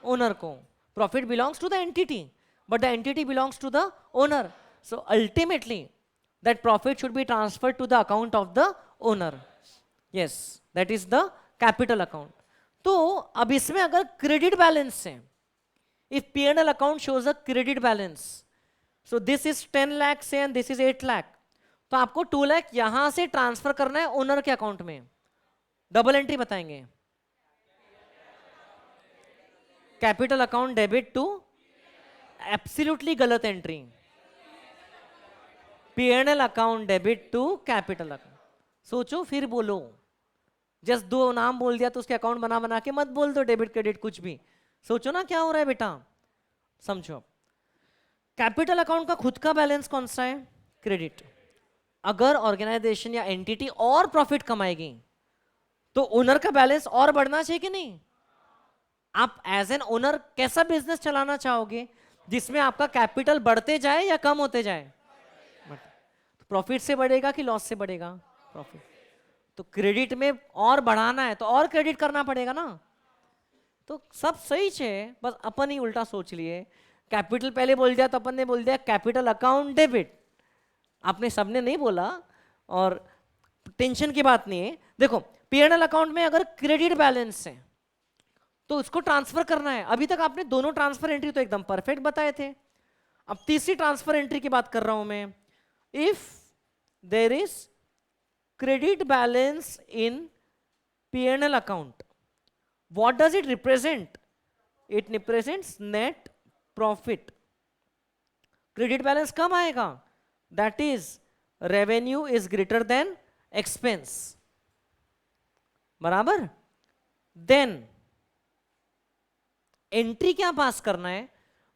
ओनर को। Profit belongs to the entity but the entity belongs to the owner, so ultimately that profit should be transferred to the account of the owner. Yes, that is the capital account. तो अब इसमें अगर credit balance है, if P&L account shows a credit balance, so this is 10 lakh से and this is 8 lakh, तो आपको 2 लाख यहां से ट्रांसफर करना है ओनर के अकाउंट में। डबल एंट्री बताएंगे, capital account debit to, absolutely गलत entry, P&L account debit to capital account. सोचो फिर बोलो, जस्ट दो नाम बोल दिया तो उसके अकाउंट बना बना के मत बोल दो डेबिट क्रेडिट कुछ भी। सोचो ना क्या हो रहा है बेटा, समझो। कैपिटल अकाउंट का खुद का बैलेंस कौन सा है? क्रेडिट। अगर ऑर्गेनाइजेशन या एंटिटी और प्रॉफिट कमाएगी तो ओनर का बैलेंस और बढ़ना चाहिए कि नहीं? आप एज एन ओनर कैसा बिजनेस चलाना चाहोगे जिसमें आपका कैपिटल बढ़ते जाए या कम होते जाए? प्रॉफिट से बढ़ेगा कि लॉस से बढ़ेगा? प्रॉफिट। तो क्रेडिट में और बढ़ाना है तो और क्रेडिट करना पड़ेगा ना। तो सब सही है, बस अपन ही उल्टा सोच लिए। कैपिटल पहले बोल दिया तो अपन ने बोल दिया कैपिटल अकाउंट डेबिट, आपने सबने नहीं बोला और टेंशन की बात नहीं है। देखो P&L अकाउंट में अगर क्रेडिट बैलेंस है तो उसको ट्रांसफर करना है। अभी तक आपने दोनों ट्रांसफर एंट्री तो एकदम परफेक्ट बताए थे, अब तीसरी ट्रांसफर एंट्री की बात कर रहा हूं मैं। If there is credit balance in P&L account, what does it represent? It represents net profit. Credit balance कब आएगा? That is revenue is greater than expense, बराबर। Then एंट्री क्या पास करना है?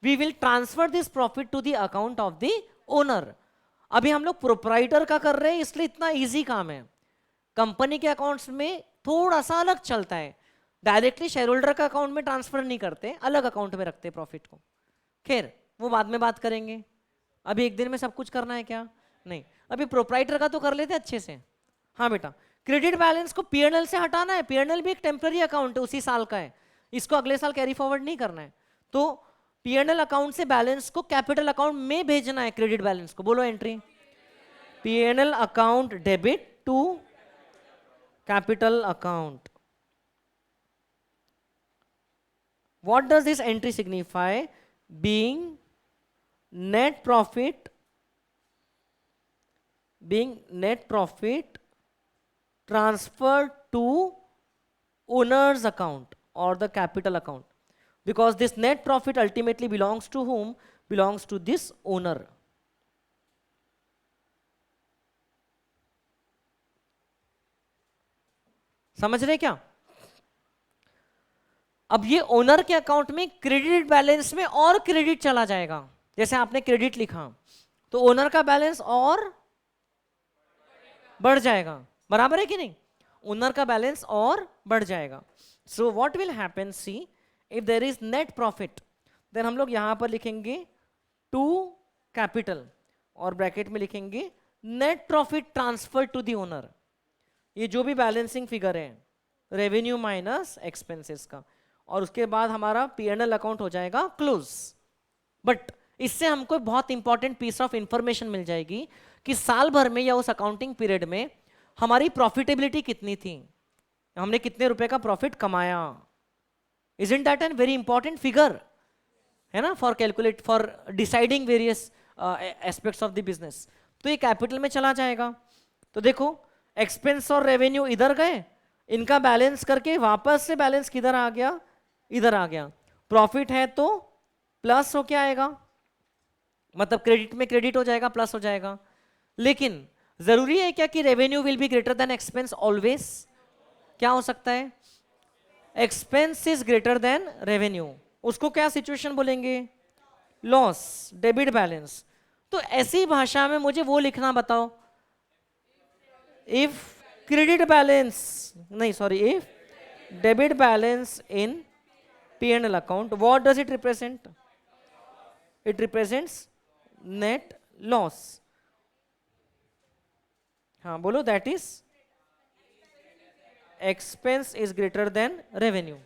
We will transfer this profit to the account of the owner. अभी हम लोग proprietor का कर रहे हैं इसलिए इतना इजी काम है। कंपनी के अकाउंट्स में थोड़ा सा अलग चलता है, डायरेक्टली शेयर होल्डर का अकाउंट में ट्रांसफर नहीं करते, अलग अकाउंट में रखते प्रॉफिट को। खैर वो बाद में बात करेंगे, अभी एक दिन में सब कुछ करना है क्या? नहीं, अभी प्रोप्राइटर का तो कर लेते अच्छे से। हाँ बेटा, क्रेडिट बैलेंस को P&L से हटाना है। P&L भी एक टेम्पररी अकाउंट है, उसी साल का है, इसको अगले साल कैरी फॉरवर्ड नहीं करना है। तो P&L अकाउंट से बैलेंस को कैपिटल अकाउंट में भेजना है, क्रेडिट बैलेंस को। बोलो entry, P&L account debit to capital account. What does this entry signify? Being net profit transferred to owner's account or the capital account, because this net profit ultimately belongs to whom? Belongs to this owner. समझ रहे क्या? अब ये owner के account में credit balance में और credit चला जाएगा। जैसे आपने क्रेडिट लिखा तो ओनर का बैलेंस और बढ़ जाएगा, बराबर है कि नहीं, ओनर का बैलेंस और बढ़ जाएगा. So what will happen, see if there is net profit then हम लोग यहां पर लिखेंगे टू कैपिटल और ब्रैकेट में लिखेंगे net profit transfer to the owner. ये जो भी बैलेंसिंग फिगर है रेवेन्यू माइनस एक्सपेंसेस का, और उसके बाद हमारा P&L अकाउंट हो जाएगा क्लोज. बट इससे हमको बहुत इंपॉर्टेंट पीस ऑफ इंफॉर्मेशन मिल जाएगी कि साल भर में या उस अकाउंटिंग पीरियड में हमारी प्रॉफिटेबिलिटी कितनी थी, हमने कितने रुपए का प्रॉफिट कमाया. Isn't that a very important figure है ना, for calculate for deciding various aspects of the business. तो ये कैपिटल में चला जाएगा. तो देखो एक्सपेंस और रेवेन्यू इधर गए, इनका बैलेंस करके वापस से बैलेंस किधर आ गया, इधर आ गया. प्रॉफिट है तो प्लस हो क्या आएगा, मतलब क्रेडिट में क्रेडिट हो जाएगा, प्लस हो जाएगा. लेकिन जरूरी है क्या कि revenue will be greater than expense always? क्या हो सकता है, expense is greater than revenue, उसको क्या सिचुएशन बोलेंगे, लॉस, डेबिट बैलेंस. तो ऐसी भाषा में मुझे वो लिखना बताओ, इफ क्रेडिट बैलेंस, नहीं sorry, if debit balance in P&L account, what does it represent, it represents net loss. हाँ बोलो, that is expense is greater than revenue.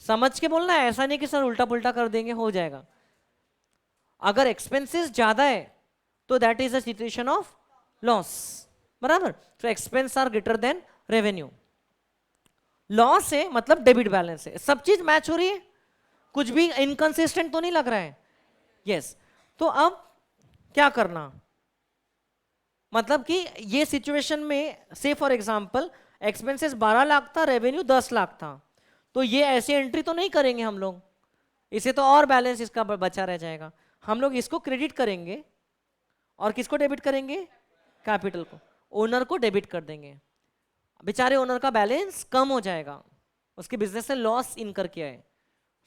समझ के बोलना है, ऐसा नहीं कि सर उल्टा पुल्टा कर देंगे, हो जाएगा. अगर एक्सपेंसेस ज्यादा है तो that is a situation of loss, बराबर. तो expense are greater than revenue. Loss है मतलब डेबिट बैलेंस है, सब चीज मैच हो रही है, कुछ भी इनकंसिस्टेंट तो नहीं लग रहा है. यस तो अब क्या करना, मतलब कि ये सिचुएशन में से फॉर एग्जांपल एक्सपेंसेस 12 लाख था, रेवेन्यू 10 लाख था, तो ये ऐसी एंट्री तो नहीं करेंगे हम लोग, इसे तो और बैलेंस इसका बचा रह जाएगा. हम लोग इसको क्रेडिट करेंगे और किसको डेबिट करेंगे, कैपिटल को, ओनर को डेबिट कर देंगे. बेचारे ओनर का बैलेंस कम हो जाएगा, उसके बिजनेस से लॉस इनकर किया है,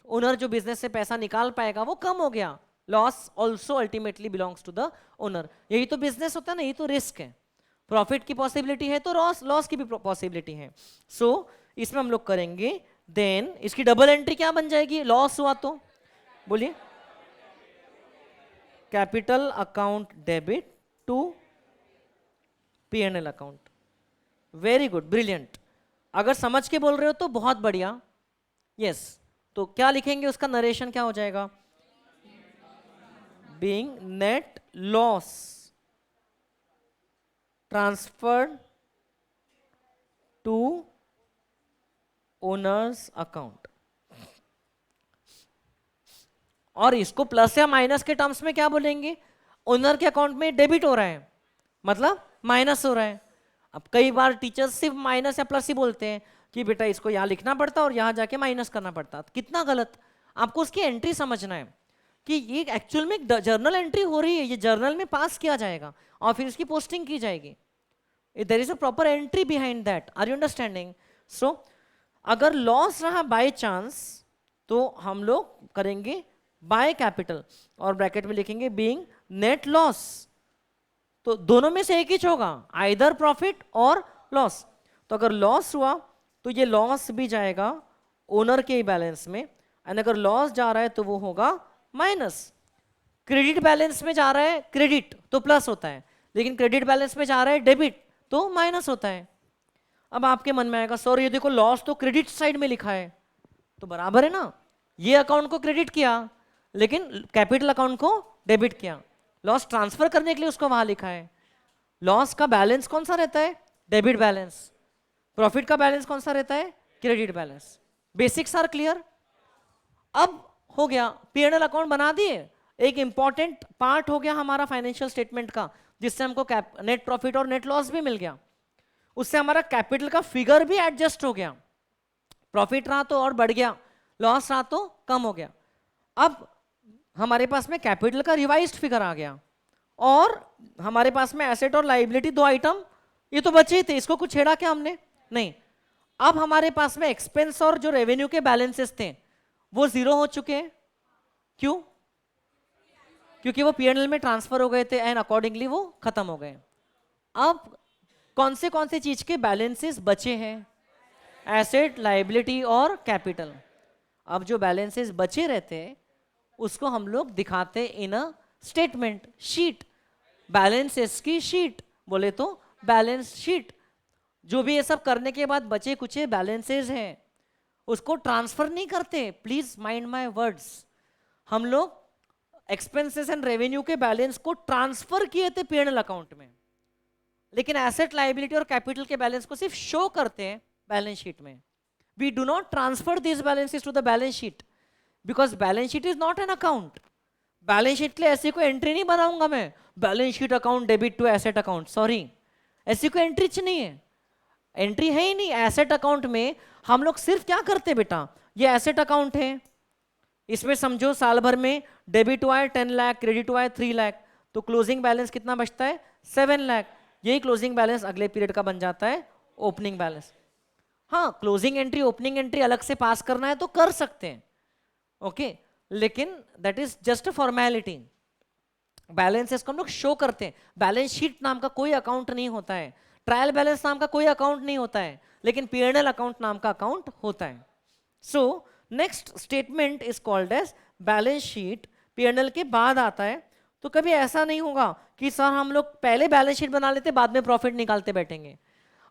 ओनर जो बिजनेस से पैसा निकाल पाएगा वो कम हो गया, loss also ultimately belongs to the owner. यही तो बिजनेस होता है ना, यही तो रिस्क है. प्रॉफिट की पॉसिबिलिटी है तो लॉस की भी पॉसिबिलिटी है. सो इसमें हम लोग करेंगे, देन इसकी डबल एंट्री क्या बन जाएगी, लॉस हुआ तो बोलिए, capital account debit to P&L account. Very good, brilliant. अगर समझ के बोल रहे हो तो बहुत बढ़िया. यस तो क्या लिखेंगे, उसका नरेशन क्या हो जाएगा, being net loss transferred to owner's account. और इसको प्लस या माइनस के टर्म्स में क्या बोलेंगे, ओनर के अकाउंट में डेबिट हो रहा है मतलब माइनस हो रहा है. अब कई बार टीचर्स सिर्फ माइनस या प्लस ही बोलते हैं कि बेटा इसको यहाँ लिखना पड़ता और यहाँ जाके माइनस करना पड़ता, कितना गलत. आपको उसकी एंट्री समझना है कि ये एक्चुअल में जर्नल एंट्री हो रही है, ये जर्नल में पास किया जाएगा और फिर इसकी पोस्टिंग की जाएगी. There is a proper entry behind that. Are you understanding? So अगर लॉस रहा बाय चांस तो हम लोग करेंगे बाय कैपिटल और ब्रैकेट में लिखेंगे बीइंग नेट लॉस. तो दोनों में से एक ही होगा, आइदर प्रॉफिट और लॉस. तो अगर लॉस हुआ तो ये लॉस भी जाएगा ओनर के बैलेंस में, एंड अगर लॉस जा रहा है तो वो होगा माइनस. क्रेडिट बैलेंस में जा रहा है क्रेडिट तो प्लस होता है, लेकिन क्रेडिट बैलेंस में जा रहा है डेबिट तो माइनस होता है. अब आपके मन में आएगा सर ये देखो लॉस तो क्रेडिट साइड में लिखा है, तो बराबर है ना, ये अकाउंट को क्रेडिट किया लेकिन कैपिटल अकाउंट को डेबिट किया, लॉस ट्रांसफर करने के लिए उसको वहां लिखा है. लॉस का बैलेंस कौन सा रहता है, डेबिट बैलेंस. प्रॉफिट का बैलेंस कौन सा रहता है, credit balance. Basics are clear. अब हो गया, P&L अकाउंट बना दिए, एक इंपॉर्टेंट पार्ट हो गया हमारा फाइनेंशियल स्टेटमेंट का, जिससे हमको नेट प्रॉफिट और नेट लॉस भी मिल गया. उससे हमारा कैपिटल का फिगर भी एडजस्ट हो गया, प्रॉफिट रहा तो और बढ़ गया, लॉस रहा तो कम हो गया. अब हमारे पास में कैपिटल का रिवाइज्ड फिगर आ गया और हमारे पास में एसेट और लायबिलिटी दो आइटम ये तो बचे ही थे, इसको कुछ छेड़ा क्या हमने, नहीं. अब हमारे पास में एक्सपेंस और जो रेवेन्यू के बैलेंसेस थे वो जीरो हो चुके हैं. क्यों? क्योंकि वो P&L में ट्रांसफर हो गए थे एंड अकॉर्डिंगली वो खत्म हो गए. अब कौन से चीज के बैलेंसेस बचे हैं? एसेट, लायबिलिटी और कैपिटल। अब जो बैलेंसेस बचे रहते हैं उसको हम लोग दिखाते इन अ स्टेटमेंट, शीट, बैलेंसेस की शीट बोले तो बैलेंस शीट। जो भी ये सब करने के बाद बचे कुछ बैलेंसेस हैं उसको ट्रांसफर नहीं करते, प्लीज माइंड माय वर्ड्स। हम लोग एक्सपेंसेस एंड रेवेन्यू के बैलेंस को ट्रांसफर किए थे पीएनएल अकाउंट में, लेकिन एसेट, लायबिलिटी और कैपिटल के बैलेंस को सिर्फ शो करते हैं बैलेंस शीट में। We do not transfer this balances to the balance sheet because balance sheet is not an account. Balance sheet के लिए ऐसी कोई एंट्री नहीं बनाऊंगा मैं, balance sheet account debit to asset account, sorry, ऐसी कोई एंट्री नहीं है, एंट्री है ही नहीं। एसेट अकाउंट में हम लोग सिर्फ क्या करते बेटा, ये एसेट अकाउंट है, इसमें समझो साल भर में डेबिट हुआ है 10 लाख, क्रेडिट हुआ है 3 लाख, तो क्लोजिंग बैलेंस कितना बचता है 7 लाख। यही क्लोजिंग बैलेंस अगले पीरियड का बन जाता है ओपनिंग बैलेंस। हाँ, क्लोजिंग एंट्री ओपनिंग एंट्री अलग से पास करना है तो कर सकते हैं, ओके, लेकिन that is just a formality. Balances को हम लोग शो करते हैं, बैलेंस शीट नाम का कोई अकाउंट नहीं होता है, ट्रायल बैलेंस नाम का कोई अकाउंट नहीं होता है, लेकिन पीएनएल अकाउंट नाम का अकाउंट होता है। So next statement is called as balance sheet, PNL के बाद आता है। तो कभी ऐसा नहीं होगा कि सर हम लोग पहले बैलेंस शीट बना लेते बाद में प्रॉफिट निकालते बैठेंगे।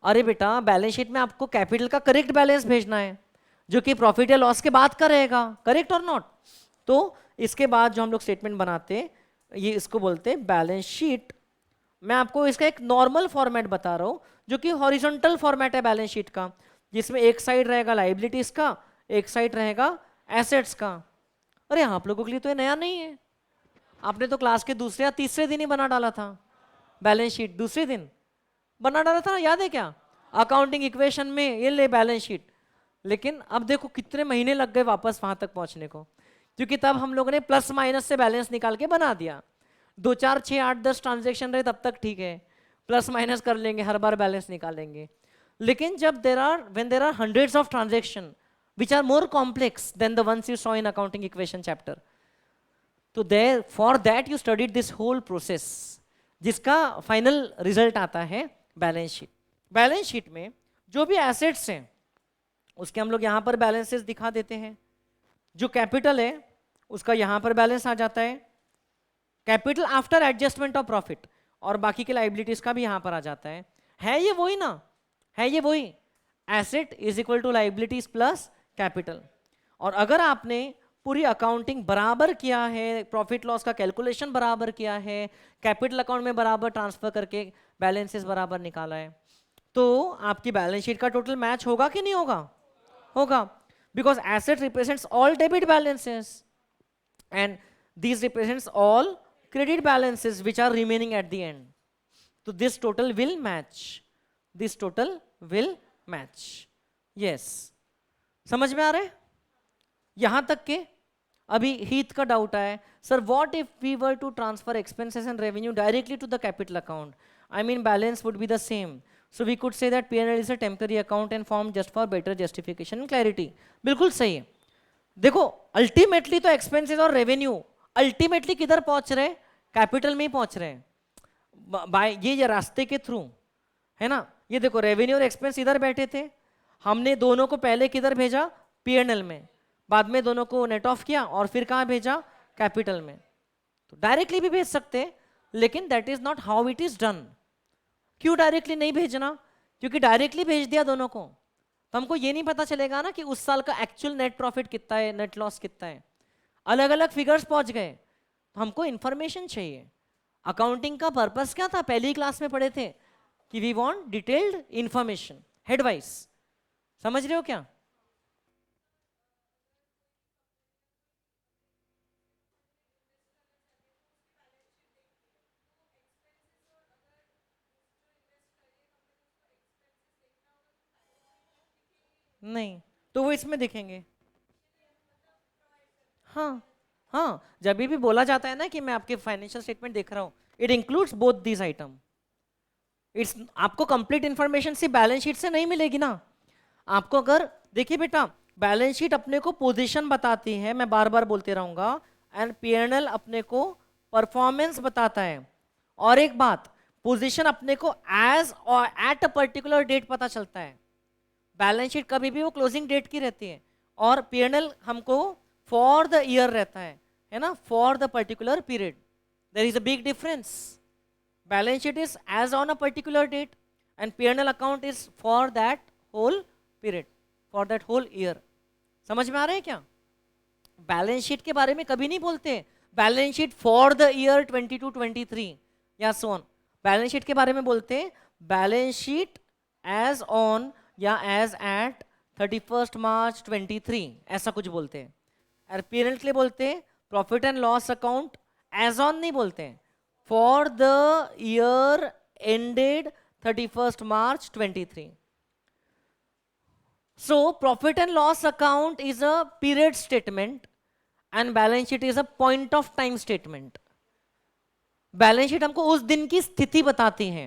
अरे बेटा, बैलेंस शीट में आपको कैपिटल का करेक्ट बैलेंस भेजना है जो कि प्रॉफिट या लॉस के बाद का रहेगा, करेक्ट और नॉट। तो इसके बाद जो हम लोग स्टेटमेंट बनाते हैं ये इसको बोलते हैं बैलेंस शीट। मैं आपको इसका एक नॉर्मल फॉर्मेट बता रहा हूं जो कि हॉरिजॉन्टल फॉर्मेट है बैलेंस शीट का, जिसमें एक साइड रहेगा लायबिलिटीज का, एक साइड रहेगा एसेट्स का। अरे आप लोगों के लिए तो ये नया नहीं है, आपने तो क्लास के दूसरे या तीसरे दिन ही बना डाला था बैलेंस शीट, दूसरे दिन बना डाला था ना, याद है क्या, अकाउंटिंग इक्वेशन में ये ले बैलेंस शीट। लेकिन अब देखो कितने महीने लग गए वापस वहां तक पहुंचने को, क्योंकि तब हम लोगों ने प्लस माइनस से बैलेंस निकाल के बना दिया। 2 4 6 8 10 ट्रांजेक्शन रहे तब तक ठीक है, प्लस माइनस कर लेंगे, हर बार बैलेंस निकालेंगे। लेकिन जब when there are hundreds of transactions which are more complex than the ones you saw in accounting equation chapter, तो there for that you studied this whole process, जिसका फाइनल रिजल्ट आता है balance sheet. Balance sheet में जो भी assets हैं उसके हम लोग यहाँ पर बैलेंसेस दिखा देते हैं, जो कैपिटल है उसका यहाँ पर बैलेंस आ जाता है, capital after adjustment of profit, और बाकी के लाइबिलिटीज का भी यहाँ पर आ जाता है ये वही ना, है ये वही, asset is equal to liabilities plus capital. और अगर आपने पूरी अकाउंटिंग बराबर किया है, प्रॉफिट लॉस का कैलकुलेशन बराबर किया है, कैपिटल अकाउंट में बराबर ट्रांसफर करके बैलेंसेस बराबर निकाला है, तो आपकी बैलेंस शीट का टोटल मैच होगा कि नहीं होगा? होगा, because asset represents all debit balances and these represents all credit balances which are remaining at the end. So this total will match, this total will match, yes। समझ में आ रहा है यहां तक के? अभी हीत का डाउट आया, sir what if we were to transfer expenses and revenue directly to the capital account, I mean balance would be the same, so we could say that P&L is a temporary account and formed just for better justification and clarity। बिल्कुल सही है। देखो ultimately तो expenses और revenue ultimately किधर पहुंच रहे? Capital में ही पहुंच रहे हैं बाय ये रास्ते के थ्रू, है ना। ये देखो रेवेन्यू और एक्सपेंस इधर बैठे थे, हमने दोनों को पहले किधर भेजा? पीएनएल में, बाद में दोनों को नेट ऑफ किया और फिर कहां भेजा? कैपिटल में। तो डायरेक्टली भी भेज सकते हैं, लेकिन that is not how it is done. क्यों डायरेक्टली नहीं भेजना? क्योंकि डायरेक्टली भेज दिया दोनों को तो हमको ये नहीं पता चलेगा ना कि उस साल का एक्चुअल नेट प्रॉफिट कितना है, नेट लॉस कितना है, अलग अलग फिगर्स पहुंच गए। हमको इंफॉर्मेशन चाहिए। अकाउंटिंग का पर्पस क्या था? पहली क्लास में पढ़े थे कि वी वांट डिटेल्ड इंफॉर्मेशन, हेडवाइज। समझ रहे हो क्या? नहीं तो वो इसमें दिखेंगे। हाँ हाँ, जब भी बोला जाता है ना कि मैं आपके फाइनेंशियल स्टेटमेंट देख रहा हूँ, it includes both these item. It's आपको कंप्लीट इंफॉर्मेशन सिर्फ बैलेंस शीट से नहीं मिलेगी ना। आपको अगर देखिए बेटा, बैलेंस शीट अपने को पोजीशन बताती है, मैं बार बार बोलते रहूंगा, एंड पीएनएल अपने को परफॉर्मेंस बताता है। और एक बात, पोजीशन अपने को एज और एट अ पर्टिकुलर डेट पता चलता है, बैलेंस शीट कभी भी वो क्लोजिंग डेट की रहती है, और पीएनएल हमको फॉर द ईयर रहता है ना, for the particular period. There is a big difference. Balance sheet is as on a particular date and PNL account is for that whole period, for that whole year. समझ में आ रहा है क्या? Balance sheet के बारे में कभी नहीं बोलते balance sheet for the year 22-23 या सो ऑन. बैलेंस शीट के बारे में बोलते हैं बैलेंस शीट एज ऑन या एज एट 31 मार्च 23, ऐसा कुछ बोलते हैं. और पीएनएल के लिए बोलते हैं profit and loss account, as on नहीं बोलते हैं, for the year ended 31 March 23. So profit and loss account is a period statement and balance sheet is a point of time statement. Balance sheet हमको उस दिन की स्थिति बताती है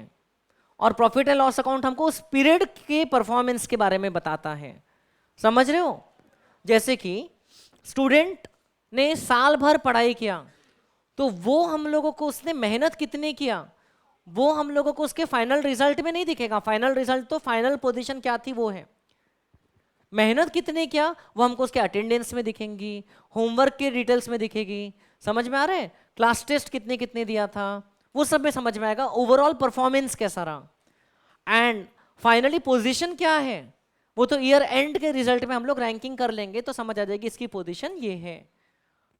और प्रॉफिट एंड लॉस अकाउंट हमको उस पीरियड के परफॉर्मेंस के बारे में बताता है. समझ रहे हो? जैसे कि स्टूडेंट ने साल भर पढ़ाई किया तो वो हम लोगों को उसने मेहनत कितनी किया वो हम लोगों को उसके फाइनल रिजल्ट में नहीं दिखेगा. फाइनल रिजल्ट तो फाइनल पोजीशन क्या थी वो है. मेहनत कितने क्या वो हमको उसके अटेंडेंस में दिखेंगी, होमवर्क के डिटेल्स में दिखेगी. समझ में आ रहा है? क्लास टेस्ट कितने कितने दिया था वो सब में समझ में आएगा. ओवरऑल परफॉर्मेंस कैसा रहा. एंड फाइनली पोजीशन क्या है वो तो ईयर एंड के रिजल्ट में हम लोग रैंकिंग कर लेंगे तो समझ आ जाएगी इसकी पोजीशन ये है.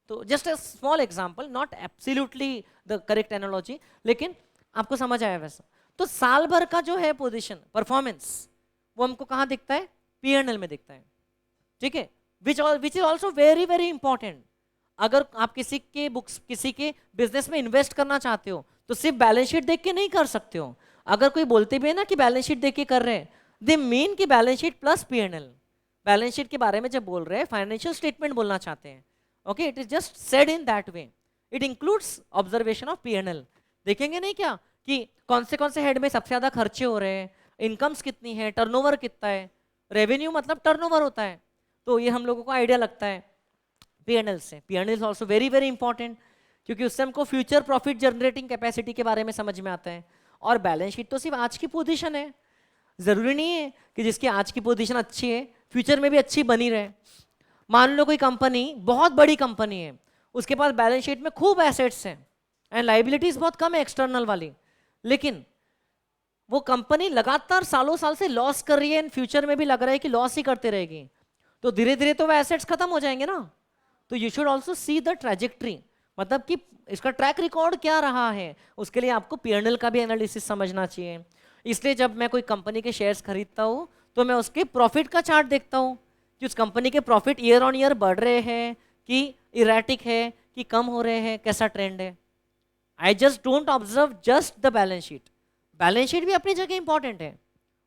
तो just a small example, not absolutely the correct analogy, लेकिन आपको समझ आया वैसा. तो साल भर का जो है पोजीशन परफॉर्मेंस वो हमको कहाँ दिखता है? पीएनएल में दिखता है. ठीक है, which is also very very important. अगर आप किसी के बुक्स किसी के बिजनेस में इन्वेस्ट करना चाहते हो तो सिर्फ बैलेंस शीट देख के नहीं कर सकते हो. अगर कोई बोलते भी है ना कि बैलेंस शीट देख के कर रहे हैं, दे मीन कि balance sheet plus PNL. Balance sheet के बारे में जब बोल रहे हैं फाइनेंशियल स्टेटमेंट बोलना चाहते हैं. Okay, it is just said in that way. It includes observation of PNL. देखेंगे नहीं क्या कि कौन से हेड में सबसे ज्यादा खर्चे हो रहे हैं, इनकम्स कितनी है, टर्नओवर कितना है. रेवेन्यू मतलब टर्नओवर होता है, तो ये हम लोगों को आइडिया लगता है पीएनएल से. PNL is also very very important क्योंकि उससे हमको फ्यूचर प्रॉफिट जनरेटिंग कैपेसिटी के बारे में समझ में आता है. और बैलेंस शीट तो सिर्फ आज की पोजीशन है, जरूरी नहीं है कि जिसकी आज की पोजीशन अच्छी है फ्यूचर में भी अच्छी बनी रहे. मान लो कोई कंपनी बहुत बड़ी कंपनी है, उसके पास बैलेंस शीट में खूब एसेट्स हैं एंड लाइबिलिटीज बहुत कम है एक्सटर्नल वाली, लेकिन वो कंपनी लगातार सालों साल से लॉस कर रही है एंड फ्यूचर में भी लग रहा है कि लॉस ही करते रहेगी, तो धीरे धीरे तो वो एसेट्स खत्म हो जाएंगे ना. तो you should also see the trajectory, मतलब कि इसका ट्रैक रिकॉर्ड क्या रहा है. उसके लिए आपको पीएनएल का भी एनालिसिस समझना चाहिए. इसलिए जब मैं कोई कंपनी के शेयर्स खरीदता हूँ तो मैं उसके प्रॉफिट का चार्ट देखता हूँ कि उस कंपनी के प्रॉफिट ईयर ऑन ईयर बढ़ रहे हैं कि इरेटिक है कि कम हो रहे हैं, कैसा ट्रेंड है. I just don't observe just the balance sheet. Balance sheet भी अपनी जगह इंपॉर्टेंट है,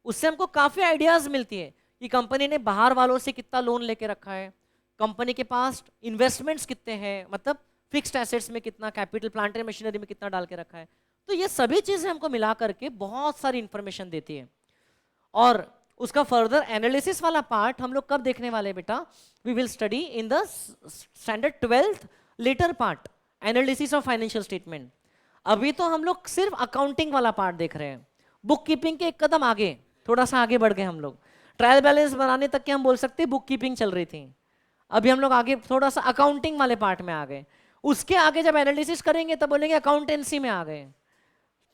उससे हमको काफ़ी आइडियाज़ मिलती है कि कंपनी ने बाहर वालों से कितना लोन लेके रखा है, कंपनी के पास इन्वेस्टमेंट्स कितने हैं, मतलब फिक्स्ड एसेट्स में कितना, कैपिटल प्लांट एंड मशीनरी में कितना डाल के रखा है. तो ये सभी चीज़ें हमको मिला करके बहुत सारी इंफॉर्मेशन देती है. और उसका फर्दर एनालिसिस वाला पार्ट हम लोग कब देखने वाले हैं बेटा? We will study in the standard 12th later part, analysis of financial statement. अभी तो हम लोग सिर्फ अकाउंटिंग वाला पार्ट देख रहे हैं. बुक कीपिंग के एक कदम आगे, थोड़ा सा आगे बढ़ गए हम लोग. ट्रायल बैलेंस बनाने तक के हम बोल सकते हैं बुक कीपिंग चल रही थी, अभी हम लोग आगे थोड़ा सा अकाउंटिंग वाले पार्ट में आ गए. उसके आगे जब एनालिसिस करेंगे तब बोलेंगे अकाउंटेंसी में आ गए.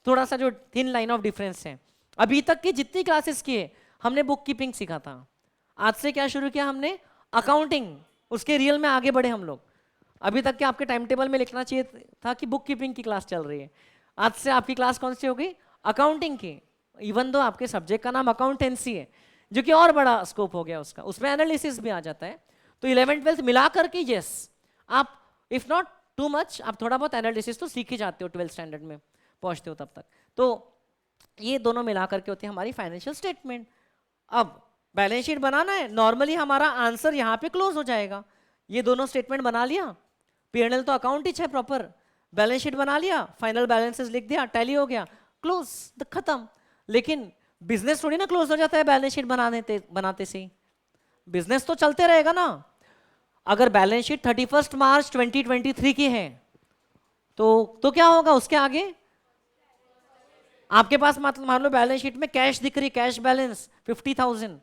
थोड़ा सा जो थिन लाइन ऑफ डिफरेंस है. अभी तक की जितनी क्लासेस किए हमने बुक कीपिंग सीखा था, आज से क्या शुरू किया हमने? अकाउंटिंग. उसके रियल में आगे बढ़े हम लोग. अभी तक के आपके टाइम टेबल में लिखना चाहिए था कि बुक कीपिंग की क्लास चल रही है, आज से आपकी क्लास कौन सी होगी? अकाउंटिंग की. इवन दो आपके सब्जेक्ट का नाम अकाउंटेंसी है, जो कि और बड़ा स्कोप हो गया उसका, उसमें एनालिसिस भी आ जाता है. तो 11th-12th मिला करके यस, आप इफ नॉट टू मच आप थोड़ा बहुत एनालिसिस तो सीख ही जाते हो 12th स्टैंडर्ड में पहुंचते हो तब तक. तो ये दोनों मिला करके होती है हमारी फाइनेंशियल स्टेटमेंट. अब बैलेंस शीट बनाना है, नॉर्मली हमारा आंसर यहाँ पे क्लोज हो जाएगा. ये दोनों स्टेटमेंट बना लिया, पीएनएल तो अकाउंट ही है प्रॉपर, बैलेंस शीट बना लिया, फाइनल बैलेंसेस लिख दिया, टैली हो गया, क्लोज, खत्म. लेकिन बिजनेस थोड़ी ना क्लोज हो जाता है बैलेंस शीट बनाते से ही. बिजनेस तो चलते रहेगा ना. अगर बैलेंस शीट 31 मार्च 2023 की है तो क्या होगा उसके आगे? आपके पास मान लो बैलेंस शीट में कैश दिख रही, कैश बैलेंस 50,000,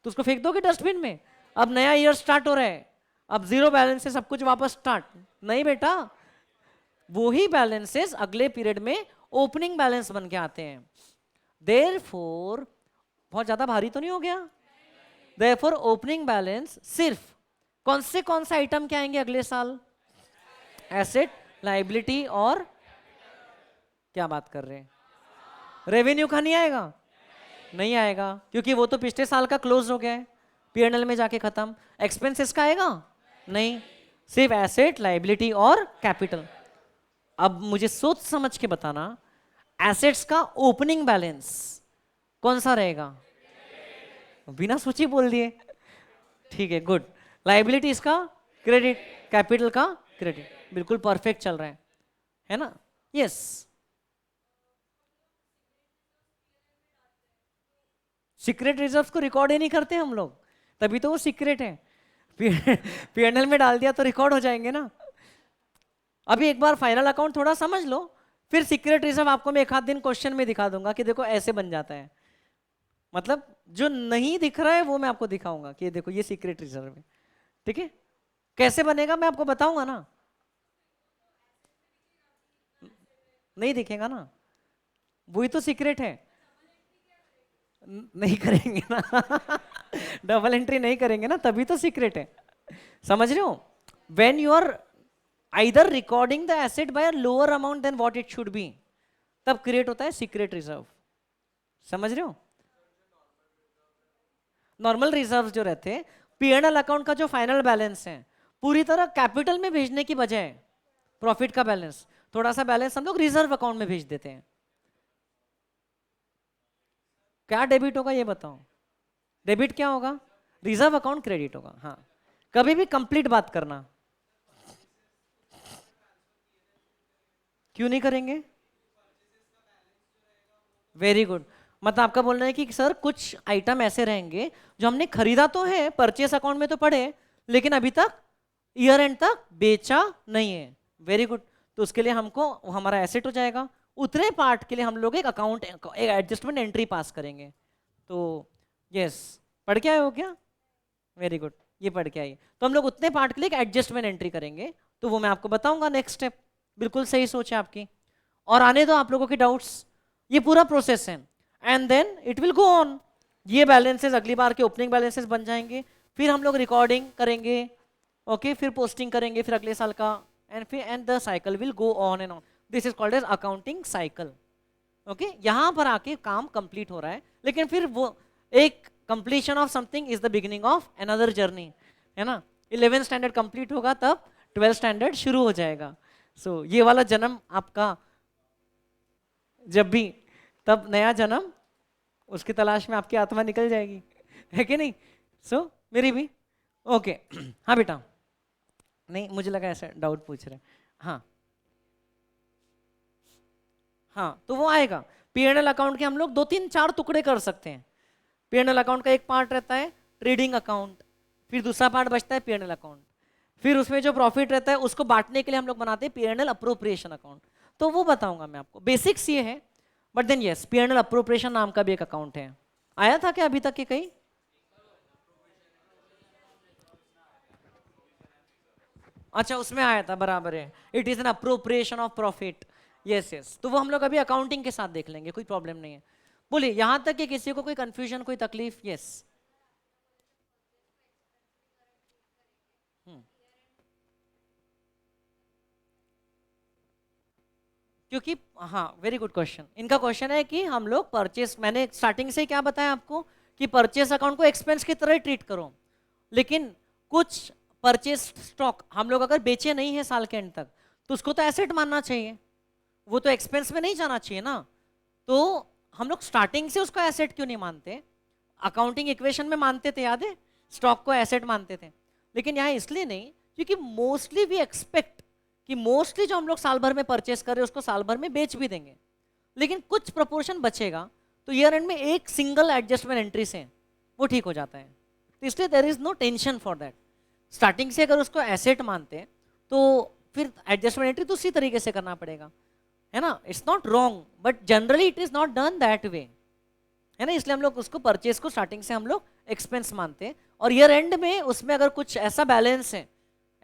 तो उसको फेंक दोगे डस्टबिन में? अब नया ईयर स्टार्ट हो रहा है, अब जीरो बैलेंस से सब कुछ वापस स्टार्ट? नहीं बेटा, वो ही बैलेंसेस अगले पीरियड में ओपनिंग बैलेंस बन के आते हैं। देयरफॉर, बहुत ज्यादा भारी तो नहीं हो गया? देयरफॉर ओपनिंग बैलेंस सिर्फ कौन सा आइटम के आएंगे अगले साल? एसेट, लायबिलिटी और, क्या बात कर रहे हैं, रेवेन्यू का नहीं आएगा? नहीं आएगा, क्योंकि वो तो पिछले साल का क्लोज हो गया है, पीएनएल में जाके खत्म। एक्सपेंसेस का आएगा? नहीं, सिर्फ एसेट, लायबिलिटी और कैपिटल। अब मुझे सोच समझ के बताना, एसेट्स का ओपनिंग बैलेंस कौन सा रहेगा? बिना सोचे बोल दिए, ठीक है, गुड। लायबिलिटीज का क्रेडिट, कैपिटल का क्रेडिट, बिल्कुल परफेक्ट चल रहा है ना? यस। सीक्रेट रिजर्व्स को रिकॉर्ड ही नहीं करते हम लोग, तभी तो वो सीक्रेट है। पीएनएल में डाल दिया तो रिकॉर्ड हो जाएंगे ना। अभी एक बार फाइनल अकाउंट थोड़ा समझ लो, फिर सीक्रेट रिजर्व आपको मैं एक आध दिन क्वेश्चन में दिखा दूंगा कि देखो ऐसे बन जाता है। मतलब जो नहीं दिख रहा है वो मैं आपको दिखाऊंगा कि देखो ये सीक्रेट रिजर्व है, ठीक है? कैसे बनेगा मैं आपको बताऊंगा ना। नहीं दिखेगा ना, वही तो सीक्रेट है। नहीं करेंगे ना, डबल एंट्री नहीं करेंगे ना, तभी तो सीक्रेट है। समझ रहे हो? When you are either recording the asset by a lower amount than what it should be, तब क्रिएट होता है सीक्रेट रिजर्व। समझ रहे हो? नॉर्मल रिजर्व जो रहते हैं, पीएनएल अकाउंट का जो फाइनल बैलेंस है, पूरी तरह कैपिटल में भेजने की बजाय प्रॉफिट का बैलेंस, थोड़ा सा बैलेंस हम लोग रिजर्व अकाउंट में भेज देते हैं। क्या डेबिट होगा ये बताओ? डेबिट क्या होगा? रिजर्व अकाउंट क्रेडिट होगा। हाँ, कभी भी कंप्लीट बात करना। क्यों नहीं करेंगे? Very good. मतलब आपका बोलना है कि सर कुछ आइटम ऐसे रहेंगे जो हमने खरीदा तो है, परचेस अकाउंट में तो पड़े, लेकिन अभी तक ईयर एंड तक बेचा नहीं है। Very good. तो उसके लिए हमको हमारा एसेट हो जाएगा, उतने पार्ट के लिए हम लोग एक अकाउंट, एक एडजस्टमेंट एंट्री पास करेंगे। तो यस, पढ़ के आए हो क्या? वेरी गुड, ये पढ़ के आइए। तो हम लोग उतने पार्ट के लिए एक एडजस्टमेंट एंट्री करेंगे, तो वो मैं आपको बताऊंगा नेक्स्ट स्टेप। बिल्कुल सही सोच है आपकी। और आने दो आप लोगों के डाउट्स, ये पूरा प्रोसेस है, and then it will go on. ये बैलेंसेस अगली बार के ओपनिंग बैलेंसेस बन जाएंगे, फिर हम लोग रिकॉर्डिंग करेंगे, ओके, फिर पोस्टिंग करेंगे फिर अगले साल का, and the cycle will go on and on. This is called as accounting cycle. Okay, यहां पर आके काम कंप्लीट हो रहा है, लेकिन फिर वो एक completion of something is the beginning of another journey, है ना? 11th स्टैंडर्ड कंप्लीट होगा तब 12th स्टैंडर्ड शुरू हो जाएगा। सो ये वाला जन्म आपका जब भी, तब नया जन्म, उसकी तलाश में आपकी आत्मा निकल जाएगी, है कि नहीं? सो मेरी भी ओके। हाँ बेटा, नहीं मुझे लगा ऐसा डाउट पूछ रहे। हाँ हाँ, तो वो आएगा। पीएनएल अकाउंट के हम लोग 2 3 4 टुकड़े कर सकते हैं। पीएनएल अकाउंट का एक पार्ट रहता है ट्रेडिंग अकाउंट, फिर दूसरा पार्ट बचता है पीएनएल अकाउंट, फिर उसमें जो प्रॉफिट रहता है उसको बांटने के लिए हम लोग बनाते हैं पीएनएल अप्रोप्रिएशन अकाउंट। तो वो बताऊंगा मैं आपको, बेसिक्स ये है। But then yes, PNL appropriation नाम का भी एक अकाउंट है। आया था क्या अभी तक के कहीं? अच्छा, उसमें आया था, बराबर है। It is an appropriation of profit. Yes yes, तो वो हम लोग अभी अकाउंटिंग के साथ देख लेंगे, कोई प्रॉब्लम नहीं है। बोलिए, यहां तक कि किसी को कोई कंफ्यूजन, कोई तकलीफ? यस। क्योंकि हाँ, वेरी गुड क्वेश्चन। इनका क्वेश्चन है कि हम लोग परचेस, मैंने स्टार्टिंग से क्या बताया आपको कि परचेस अकाउंट को एक्सपेंस की तरह ट्रीट करो, लेकिन कुछ परचेस स्टॉक हम लोग अगर बेचे नहीं है साल के एंड तक, तो उसको तो एसेट मानना चाहिए, वो तो एक्सपेंस में नहीं जाना चाहिए ना। तो हम लोग स्टार्टिंग से उसको एसेट क्यों नहीं मानते? अकाउंटिंग इक्वेशन में मानते थे, याद है, स्टॉक को एसेट मानते थे। लेकिन यहाँ इसलिए नहीं, क्योंकि मोस्टली वी एक्सपेक्ट कि मोस्टली जो हम लोग साल भर में परचेस कर रहे हैं उसको साल भर में बेच भी देंगे, लेकिन कुछ प्रोपोर्शन बचेगा, तो ईयर एंड में एक सिंगल एडजस्टमेंट एंट्री से वो ठीक हो जाता है। तो इसलिए there is no tension for that. Starting से अगर उसको एसेट मानते हैं तो फिर एडजस्टमेंट एंट्री तो उसी तरीके से करना पड़ेगा, है ना, it's not wrong but generally it is not done that way, है ना, इसलिए हम लोग उसको परचेज को स्टार्टिंग से हम लोग एक्सपेंस मानते हैं, और ईयर एंड में उसमें अगर कुछ ऐसा बैलेंस है,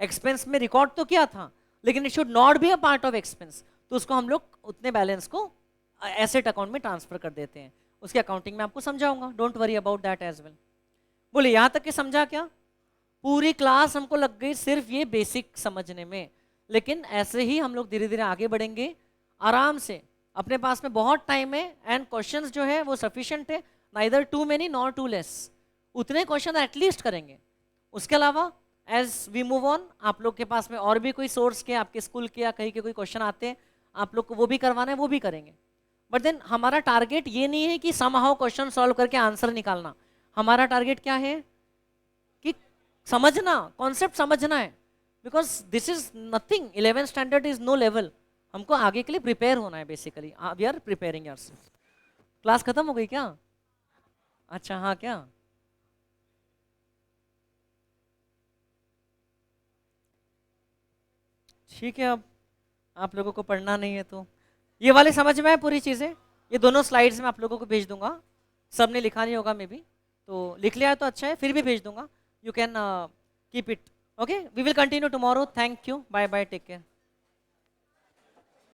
एक्सपेंस में रिकॉर्ड तो किया था लेकिन it should not be a part of expense, तो उसको हम लोग उतने बैलेंस को एसेट अकाउंट में ट्रांसफर कर देते हैं। उसकी अकाउंटिंग में आपको समझाऊंगा, don't worry about that as well. बोले यहाँ तक के समझा क्या? पूरी क्लास हमको लग गई सिर्फ ये बेसिक समझने में, लेकिन ऐसे ही हम लोग धीरे धीरे आगे बढ़ेंगे आराम से। अपने पास में बहुत टाइम है एंड क्वेश्चंस जो है वो सफिशिएंट है, neither too many nor too less, उतने क्वेश्चन एटलीस्ट करेंगे। उसके अलावा एज वी मूव ऑन, आप लोग के पास में और भी कोई सोर्स के, आपके स्कूल के या कहीं के कोई क्वेश्चन आते हैं, आप लोग को वो भी करवाना है, वो भी करेंगे। बट देन हमारा टारगेट ये नहीं है कि समहाउ क्वेश्चन सॉल्व करके आंसर निकालना। हमारा टारगेट क्या है कि समझना, कॉन्सेप्ट समझना है, because this is nothing, 11th standard is no level, हमको आगे के लिए प्रिपेयर होना है basically, we are preparing ourself. Class खत्म हो गई क्या? अच्छा हाँ, क्या ठीक है, अब आप लोगों को पढ़ना नहीं है तो ये वाले समझ में आए पूरी चीज़ें, ये दोनों स्लाइड्स में आप लोगों को भेज दूंगा, सब ने लिखा नहीं होगा मे बी, तो लिख लिया है तो अच्छा है, फिर भी भेज दूंगा, you can keep it, okay, we will continue tomorrow, thank you, bye bye, take care.